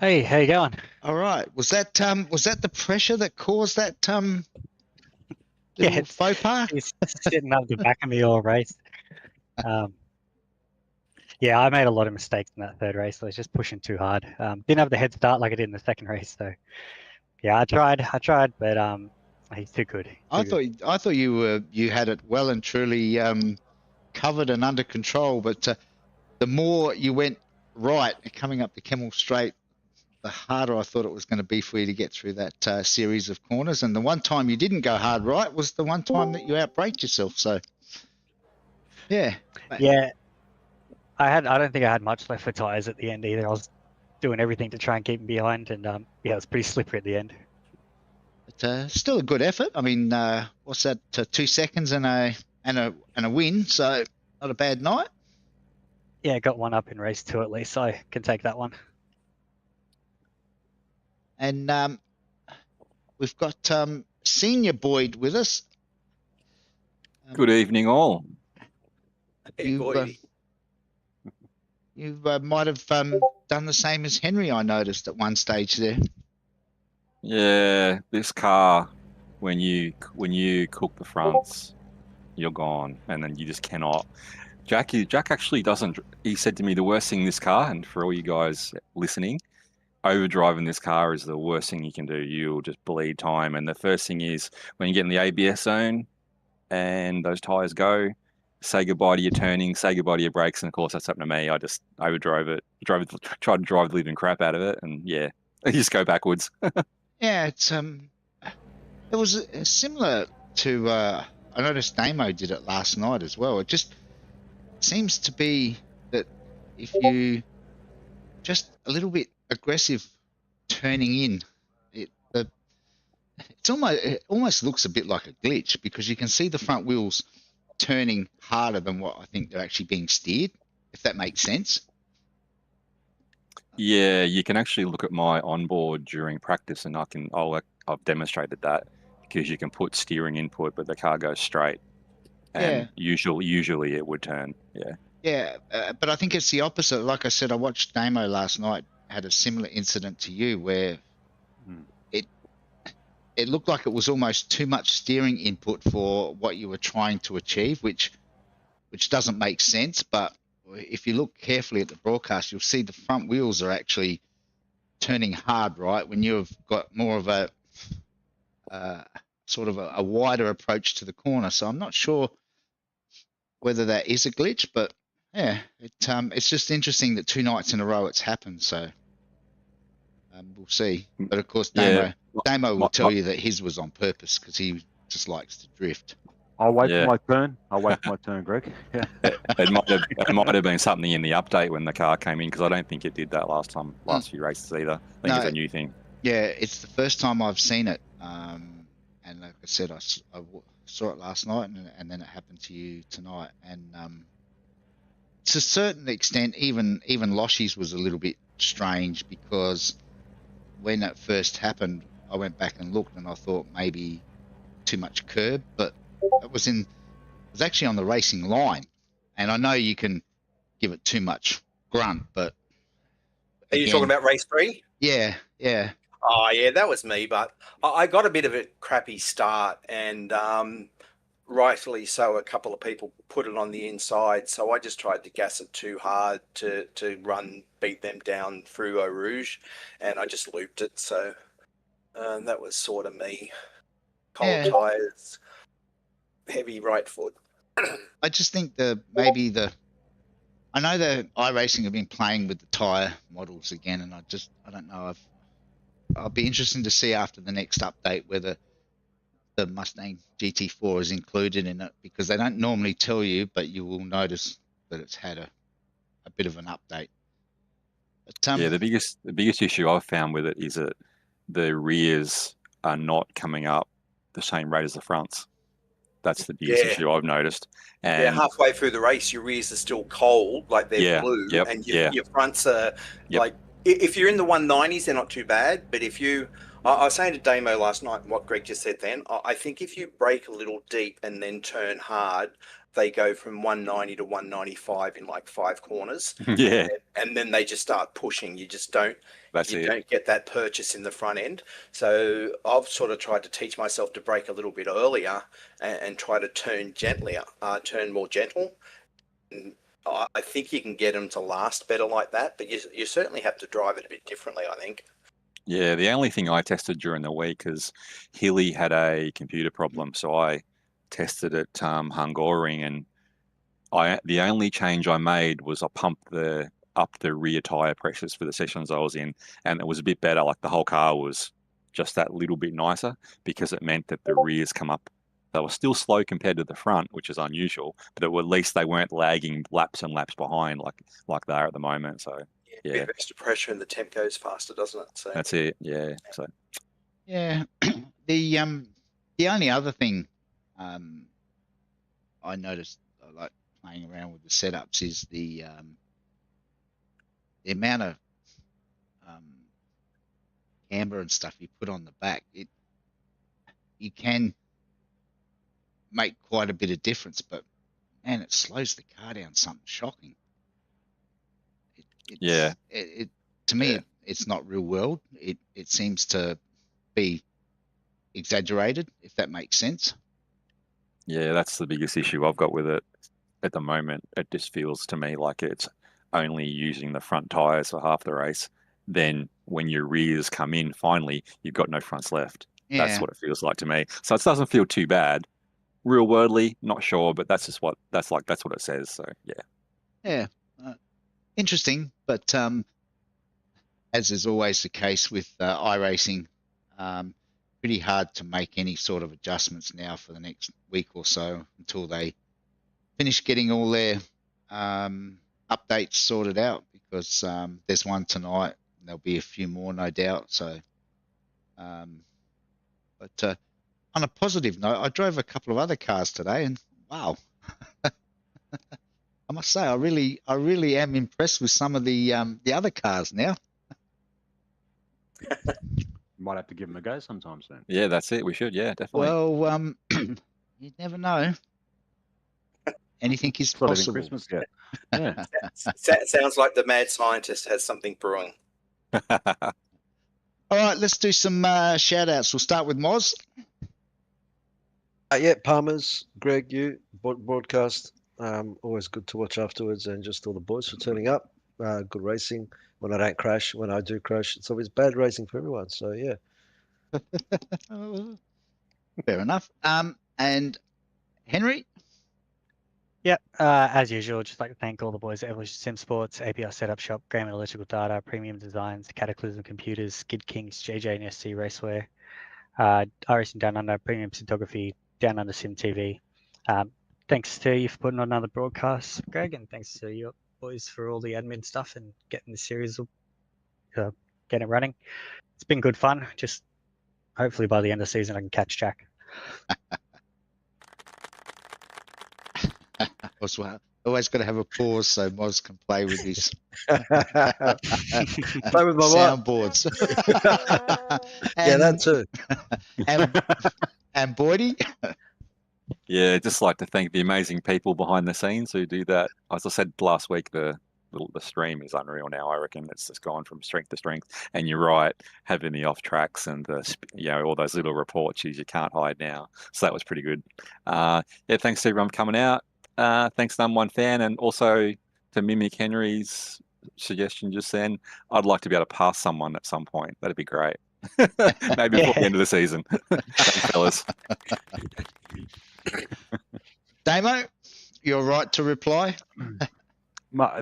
Hey, how you going? all right, was that the pressure that caused that little it's- faux pas? He's sitting up the back of me all race. Yeah, I made a lot of mistakes in that third race. I was just pushing too hard. Didn't have the head start like I did in the second race. So, yeah, I tried, but he's too good. I thought you had it well and truly covered and under control, but the more you went right coming up the Kemmel Straight, the harder I thought it was going to be for you to get through that series of corners. And the one time you didn't go hard right was the one time that you outbraked yourself. So, yeah. Yeah, I don't think I had much left for tires at the end either. I was doing everything to try and keep him behind, and yeah, it was pretty slippery at the end. But still a good effort. I mean, what's that? 2 seconds and a win. So not a bad night. Yeah, got one up in race 2 at least, so I can take that one. And we've got Senior Boyd with us. Good evening, all. You might have done the same as Henry, I noticed at one stage there. Yeah, this car, when you cook the fronts, you're gone, and then you just cannot. Jack actually doesn't. He said to me, the worst thing in this car, and for all you guys listening, overdriving this car is the worst thing you can do. You'll just bleed time. And the first thing is when you get in the ABS zone and those tires go, say goodbye to your turning, say goodbye to your brakes. And of course, that's happened to me. I just overdrove it, tried to drive the living crap out of it, and yeah, you just go backwards. Yeah, it was similar to I noticed Damo did it last night as well. It just seems to be that if you just a little bit aggressive turning in, it almost looks a bit like a glitch because you can see the front wheels turning harder than what I think they're actually being steered, if that makes sense. Yeah, you can actually look at my onboard during practice, and I've demonstrated that because you can put steering input, but the car goes straight, and usually it would turn. Yeah. Yeah, but I think it's the opposite. Like I said, I watched Damo last night, had a similar incident to you where it looked like it was almost too much steering input for what you were trying to achieve, which doesn't make sense. But if you look carefully at the broadcast, you'll see the front wheels are actually turning hard, right? When you've got more of a sort of a wider approach to the corner. So I'm not sure whether that is a glitch, but yeah, it's just interesting that 2 nights in a row it's happened. So we'll see. But of course, Damo will tell you that his was on purpose because he just likes to drift. I'll wait Yeah. for my turn. I'll wait for my turn, Greg. Yeah. It might have been something in the update when the car came in because I don't think it did that last few races either. I think it's a new thing. Yeah, it's the first time I've seen it. And like I said, I saw it last night, and then it happened to you tonight. And to a certain extent, even Loshy's was a little bit strange because when it first happened, I went back and looked, and I thought maybe too much curb, but it was actually on the racing line. And I know you can give it too much grunt, but Are you talking about race 3? Yeah. Oh, yeah, that was me. But I got a bit of a crappy start, and rightfully so, a couple of people put it on the inside. So I just tried to gas it too hard to beat them down through Eau Rouge, and I just looped it. So that was sort of me. Cold tires, heavy right foot. I just think I know that iRacing have been playing with the tyre models again, and I don't know. I'll be interested to see after the next update whether the Mustang GT4 is included in it, because they don't normally tell you, but you will notice that it's had a bit of an update. But, Yeah, the biggest issue I've found with it is that the rears are not coming up the same rate as the fronts. That's the biggest Yeah. issue I've noticed. And Yeah, halfway through the race, your rears are still cold, like they're Yeah, blue, yep, and yeah. your fronts are Yep. like. If you're in the 190s, they're not too bad. But if you, I was saying to Damo last night, and what Greg just said then, I think if you brake a little deep and then turn hard, they go from 190 to 195 in like 5 corners, yeah, and then they just start pushing. You just don't. that's You it. don't get that purchase in the front end. So I've sort of tried to teach myself to brake a little bit earlier and try to turn turn more gentle. And I think you can get them to last better like that, but you certainly have to drive it a bit differently, I think. Yeah, the only thing I tested during the week is Hilly had a computer problem, so I tested it Hungaroring, and the only change I made was I pumped up the rear tire pressures for the sessions I was in, and it was a bit better. Like the whole car was just that little bit nicer because it meant that the rears come up. They were still slow compared to the front, which is unusual, but at least they weren't lagging laps and laps behind like they are at the moment. So A yeah, bit of extra pressure and the temp goes faster, doesn't it? So that's it. Yeah. So yeah, the only other thing I noticed, I like playing around with the setups, is the amount of camber and stuff you put on the back. You can make quite a bit of difference, but man, it slows the car down something shocking. Yeah. To me, it's not real world. It seems to be exaggerated, if that makes sense. yeah, that's the biggest issue I've got with it at the moment. It just feels to me like it's only using the front tires for half the race. Then when your rears come in, finally, you've got no fronts left. Yeah. That's what it feels like to me. So it doesn't feel too bad. Real worldly, not sure, but that's just what that's what it says. So yeah. Yeah, interesting, but as is always the case with iRacing, pretty hard to make any sort of adjustments now for the next week or so until they finish getting all their updates sorted out, because there's one tonight and there'll be a few more, no doubt. So, but on a positive note, I drove a couple of other cars today, and wow. I must say, I really am impressed with some of the other cars now. Might have to give them a go sometime soon. Yeah, that's it. We should. Yeah, definitely. Well, you never know. Anything is It's not even possible. Christmas yet. Yeah. sounds like the mad scientist has something brewing. All right, let's do some shout outs. We'll start with Moz. Yeah, Palmer's, Greg, you, broadcast. Always good to watch afterwards, and just all the boys for turning up. Good racing. When I don't crash, when I do crash, it's always bad racing for everyone. So yeah. Fair enough. And Henry. Yep, as usual, just like to thank all the boys at Evolution Sim Sports, API Setup Shop, Graham Electrical Data, Premium Designs, Cataclysm Computers, Skid Kings, JJ and SC Raceware, iRacing Down Under, Premium Photography, Down Under Sim TV. Thanks to you for putting on another broadcast, Greg, and thanks to you boys for all the admin stuff and getting the series, getting it running. It's been good fun. Just hopefully by the end of the season I can catch Jack. Always got to have a pause so Moz can play with his Play with my soundboards. Yeah, that too. And Boydie. Yeah, just like to thank the amazing people behind the scenes who do that. As I said last week, the stream is unreal now. I reckon it's just gone from strength to strength. And you're right, having the off tracks and all those little reports you can't hide now. So that was pretty good. Yeah, thanks to everyone for coming out. Thanks to Number One Fan, and also to mimic Henry's suggestion just then. I'd like to be able to pass someone at some point. That'd be great. Maybe before the end of the season. Thanks, fellas. Damo, you're right to reply.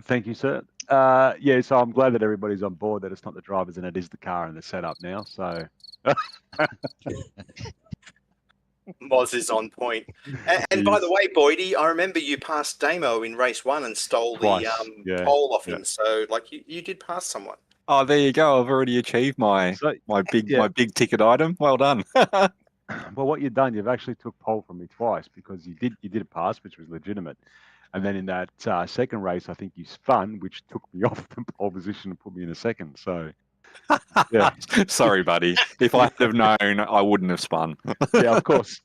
Thank you, sir. Yeah, so I'm glad that everybody's on board, that it's not the drivers and it is the car and the setup now. So Moz is on point. And by the way, Boydie, I remember you passed Damo in race 1 and stole Twice, the yeah, pole off yeah. him. So, like, you did pass someone. Oh, there you go. I've already achieved my So, big yeah. ticket item. Well done. well, what you've done, you've actually took pole from me twice because you did a pass, which was legitimate. And then in that second race, I think you spun, which took me off the pole position and put me in a second. So, yeah. Sorry, buddy. If I had have known, I wouldn't have spun. Yeah, of course.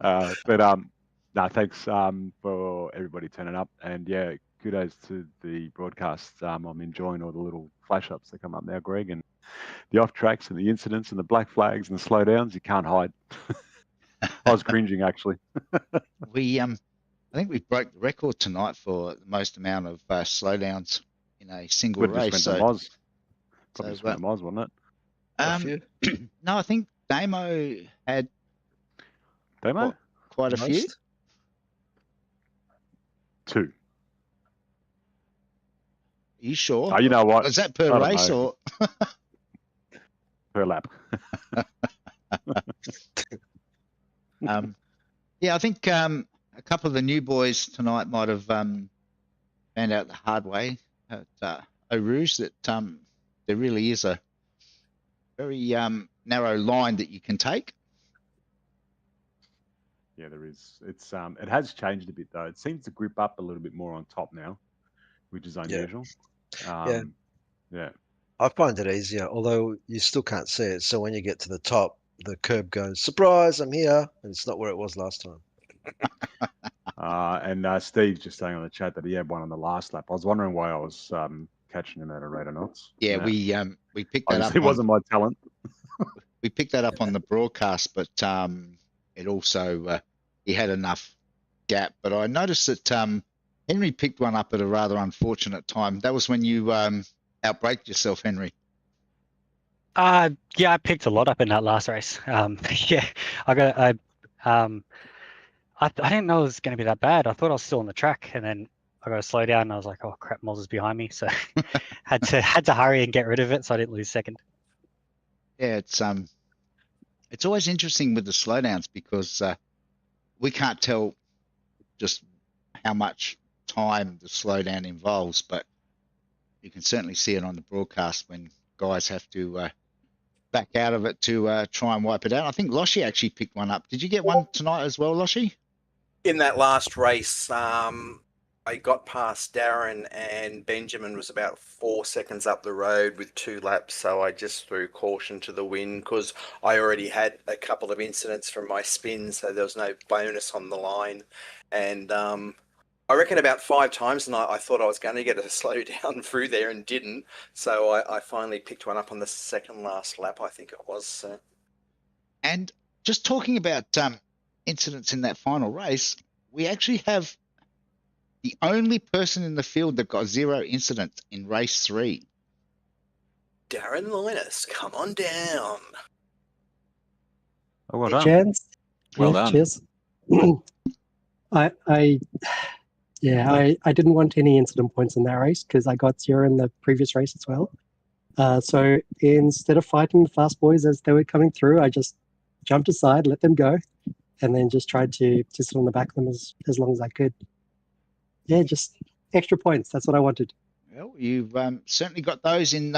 No, thanks for everybody turning up, and yeah, kudos to the broadcast. I'm enjoying all the little flash ups that come up now, Greg, and the off tracks and the incidents and the black flags and the slowdowns. You can't hide. I was cringing actually. I think we broke the record tonight for the most amount of slowdowns in a single Would have race. just went to Moz. Probably so, just went to Moz, wasn't it? A few? No, I think Damo had Demo? quite a few. Most? 2. Are you sure? Oh, you know what? Was that per I don't race know. or? Per lap. Yeah, I think a couple of the new boys tonight might have found out the hard way at Eau Rouge that there really is a very narrow line that you can take. Yeah, there is. It's it has changed a bit though. It seems to grip up a little bit more on top now, which is unusual. Yeah. I find it easier, although you still can't see it. So when you get to the top, the curb goes, surprise, I'm here. And it's not where it was last time. And Steve's just saying on the chat that he had one on the last lap. I was wondering why I was catching him at a rate of knots. Yeah, we picked that up. It wasn't my talent. We picked that up on the broadcast, but it also he had enough gap. But I noticed that Henry picked one up at a rather unfortunate time. That was when you outbraked yourself, Henry. Yeah, I picked a lot up in that last race. Yeah, I didn't know it was going to be that bad. I thought I was still on the track, and then I got to slow down, and I was like, "Oh crap, Moz is behind me!" So had to hurry and get rid of it, so I didn't lose second. Yeah, it's always interesting with the slowdowns because we can't tell just how much time the slowdown involves, but you can certainly see it on the broadcast when guys have to back out of it to try and wipe it out. I think Loshi actually picked one up. Did you get one tonight as well, Loshi? In that last race, I got past Darren, and Benjamin was about 4 seconds up the road with 2 laps. So I just threw caution to the wind because I already had a couple of incidents from my spin, so there was no bonus on the line. And I reckon about 5 times, and I thought I was going to get a slow down through there and didn't. So I finally picked one up on the second last lap, I think it was. So. And just talking about incidents in that final race, we actually have the only person in the field that got 0 incidents in race 3. Darren Linus, come on down. Oh, well Hey, done. gents. Well Yeah, done. Cheers. I didn't want any incident points in that race because I got 0 in the previous race as well. So instead of fighting the fast boys as they were coming through, I just jumped aside, let them go, and then just tried to sit on the back of them as long as I could. Yeah, just extra points. That's what I wanted. Well, you've certainly got those in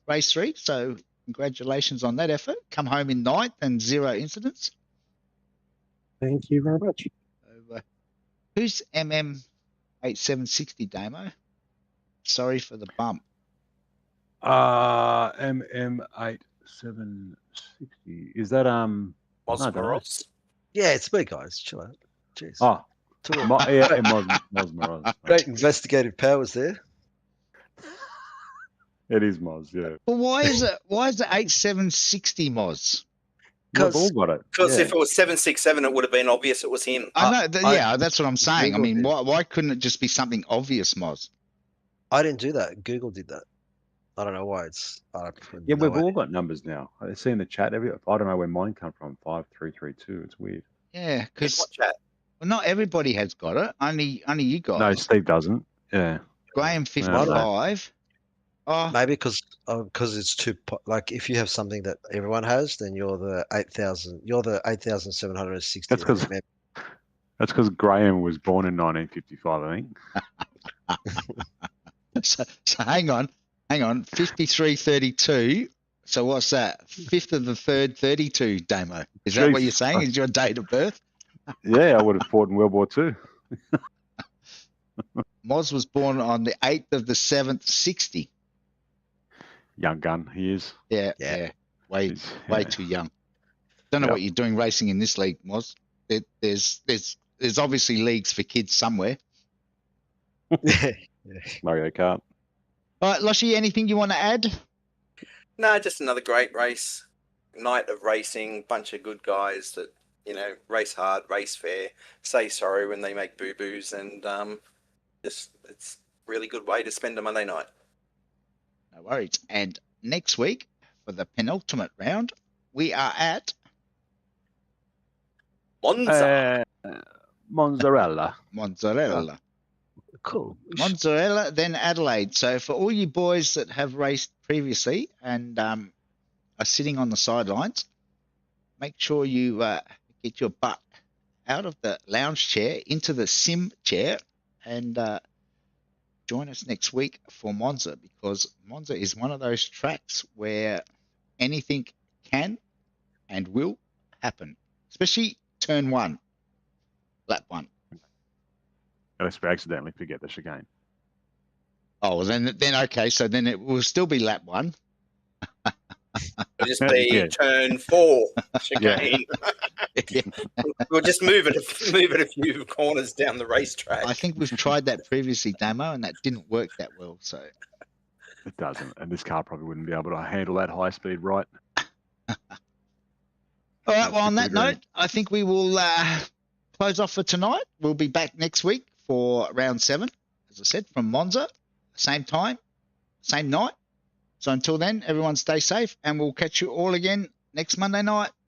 race 3, so congratulations on that effort. Come home in 9th and 0 incidents. Thank you very much. So, who's MM8760, Damo? Sorry for the bump. MM8760. Is that Moz I don't know. Moros. Yeah, it's me, guys. Chill out. Jeez. Oh, Two of yeah, it was Moz. great investigative powers there. It is Moz, yeah. Well, why is it 8760 Moz? We've all got it. Because Yeah. if it was 767, it would have been obvious it was him. I know, yeah, that's what I'm saying. I Googled mean, it. why couldn't it just be something obvious, Moz? I didn't do that. Google did that. I don't know why it's. Yeah, we've all got numbers now. I see in the chat. I don't know where mine come from. 5332. It's weird. Yeah, because What chat? not everybody has got it. Only you got No, it. Steve doesn't. Yeah. Graham 55. Oh, Maybe because it's too like if you have something that everyone has, then you're the 8,000. You're the 8,760. That's 'cause- That's because Graham was born in 1955, I think. so hang on. 5332. So what's that? 5th of the 3rd, 32, Damo. Is that what Jeez. you're saying? Is your date of birth? Yeah, I would have fought in World War II. Moz was born on the 8th of the 7th, 60. Young gun, he is. Yeah. Way He's- way yeah. too young. Don't know Yep. what you're doing racing in this league, Moz. There's obviously leagues for kids somewhere. Mario Kart. All right, Loshy, anything you want to add? No, just another great race. Night of racing, bunch of good guys that, race hard, race fair, say sorry when they make boo-boos, and just it's a really good way to spend a Monday night. No worries. And next week, for the penultimate round, we are at Monza. Mozzarella. Mozzarella. Cool. Mozzarella, then Adelaide. So for all you boys that have raced previously and are sitting on the sidelines, make sure you get your butt out of the lounge chair into the sim chair and join us next week for Monza, because Monza is one of those tracks where anything can and will happen, especially turn 1, lap 1. Unless we accidentally forget the chicane. Oh, well, then okay, so then it will still be lap 1. It'll just be Yeah. turn 4 chicane. Yeah. We'll just move it a few corners down the racetrack. I think we've tried that previously, Damo, and that didn't work that well. So It doesn't. And this car probably wouldn't be able to handle that high speed right. all right, well, on that Agree. note, I think we will close off for tonight. We'll be back next week for round 7, as I said, from Monza, same time, same night. So until then, everyone stay safe, and we'll catch you all again next Monday night.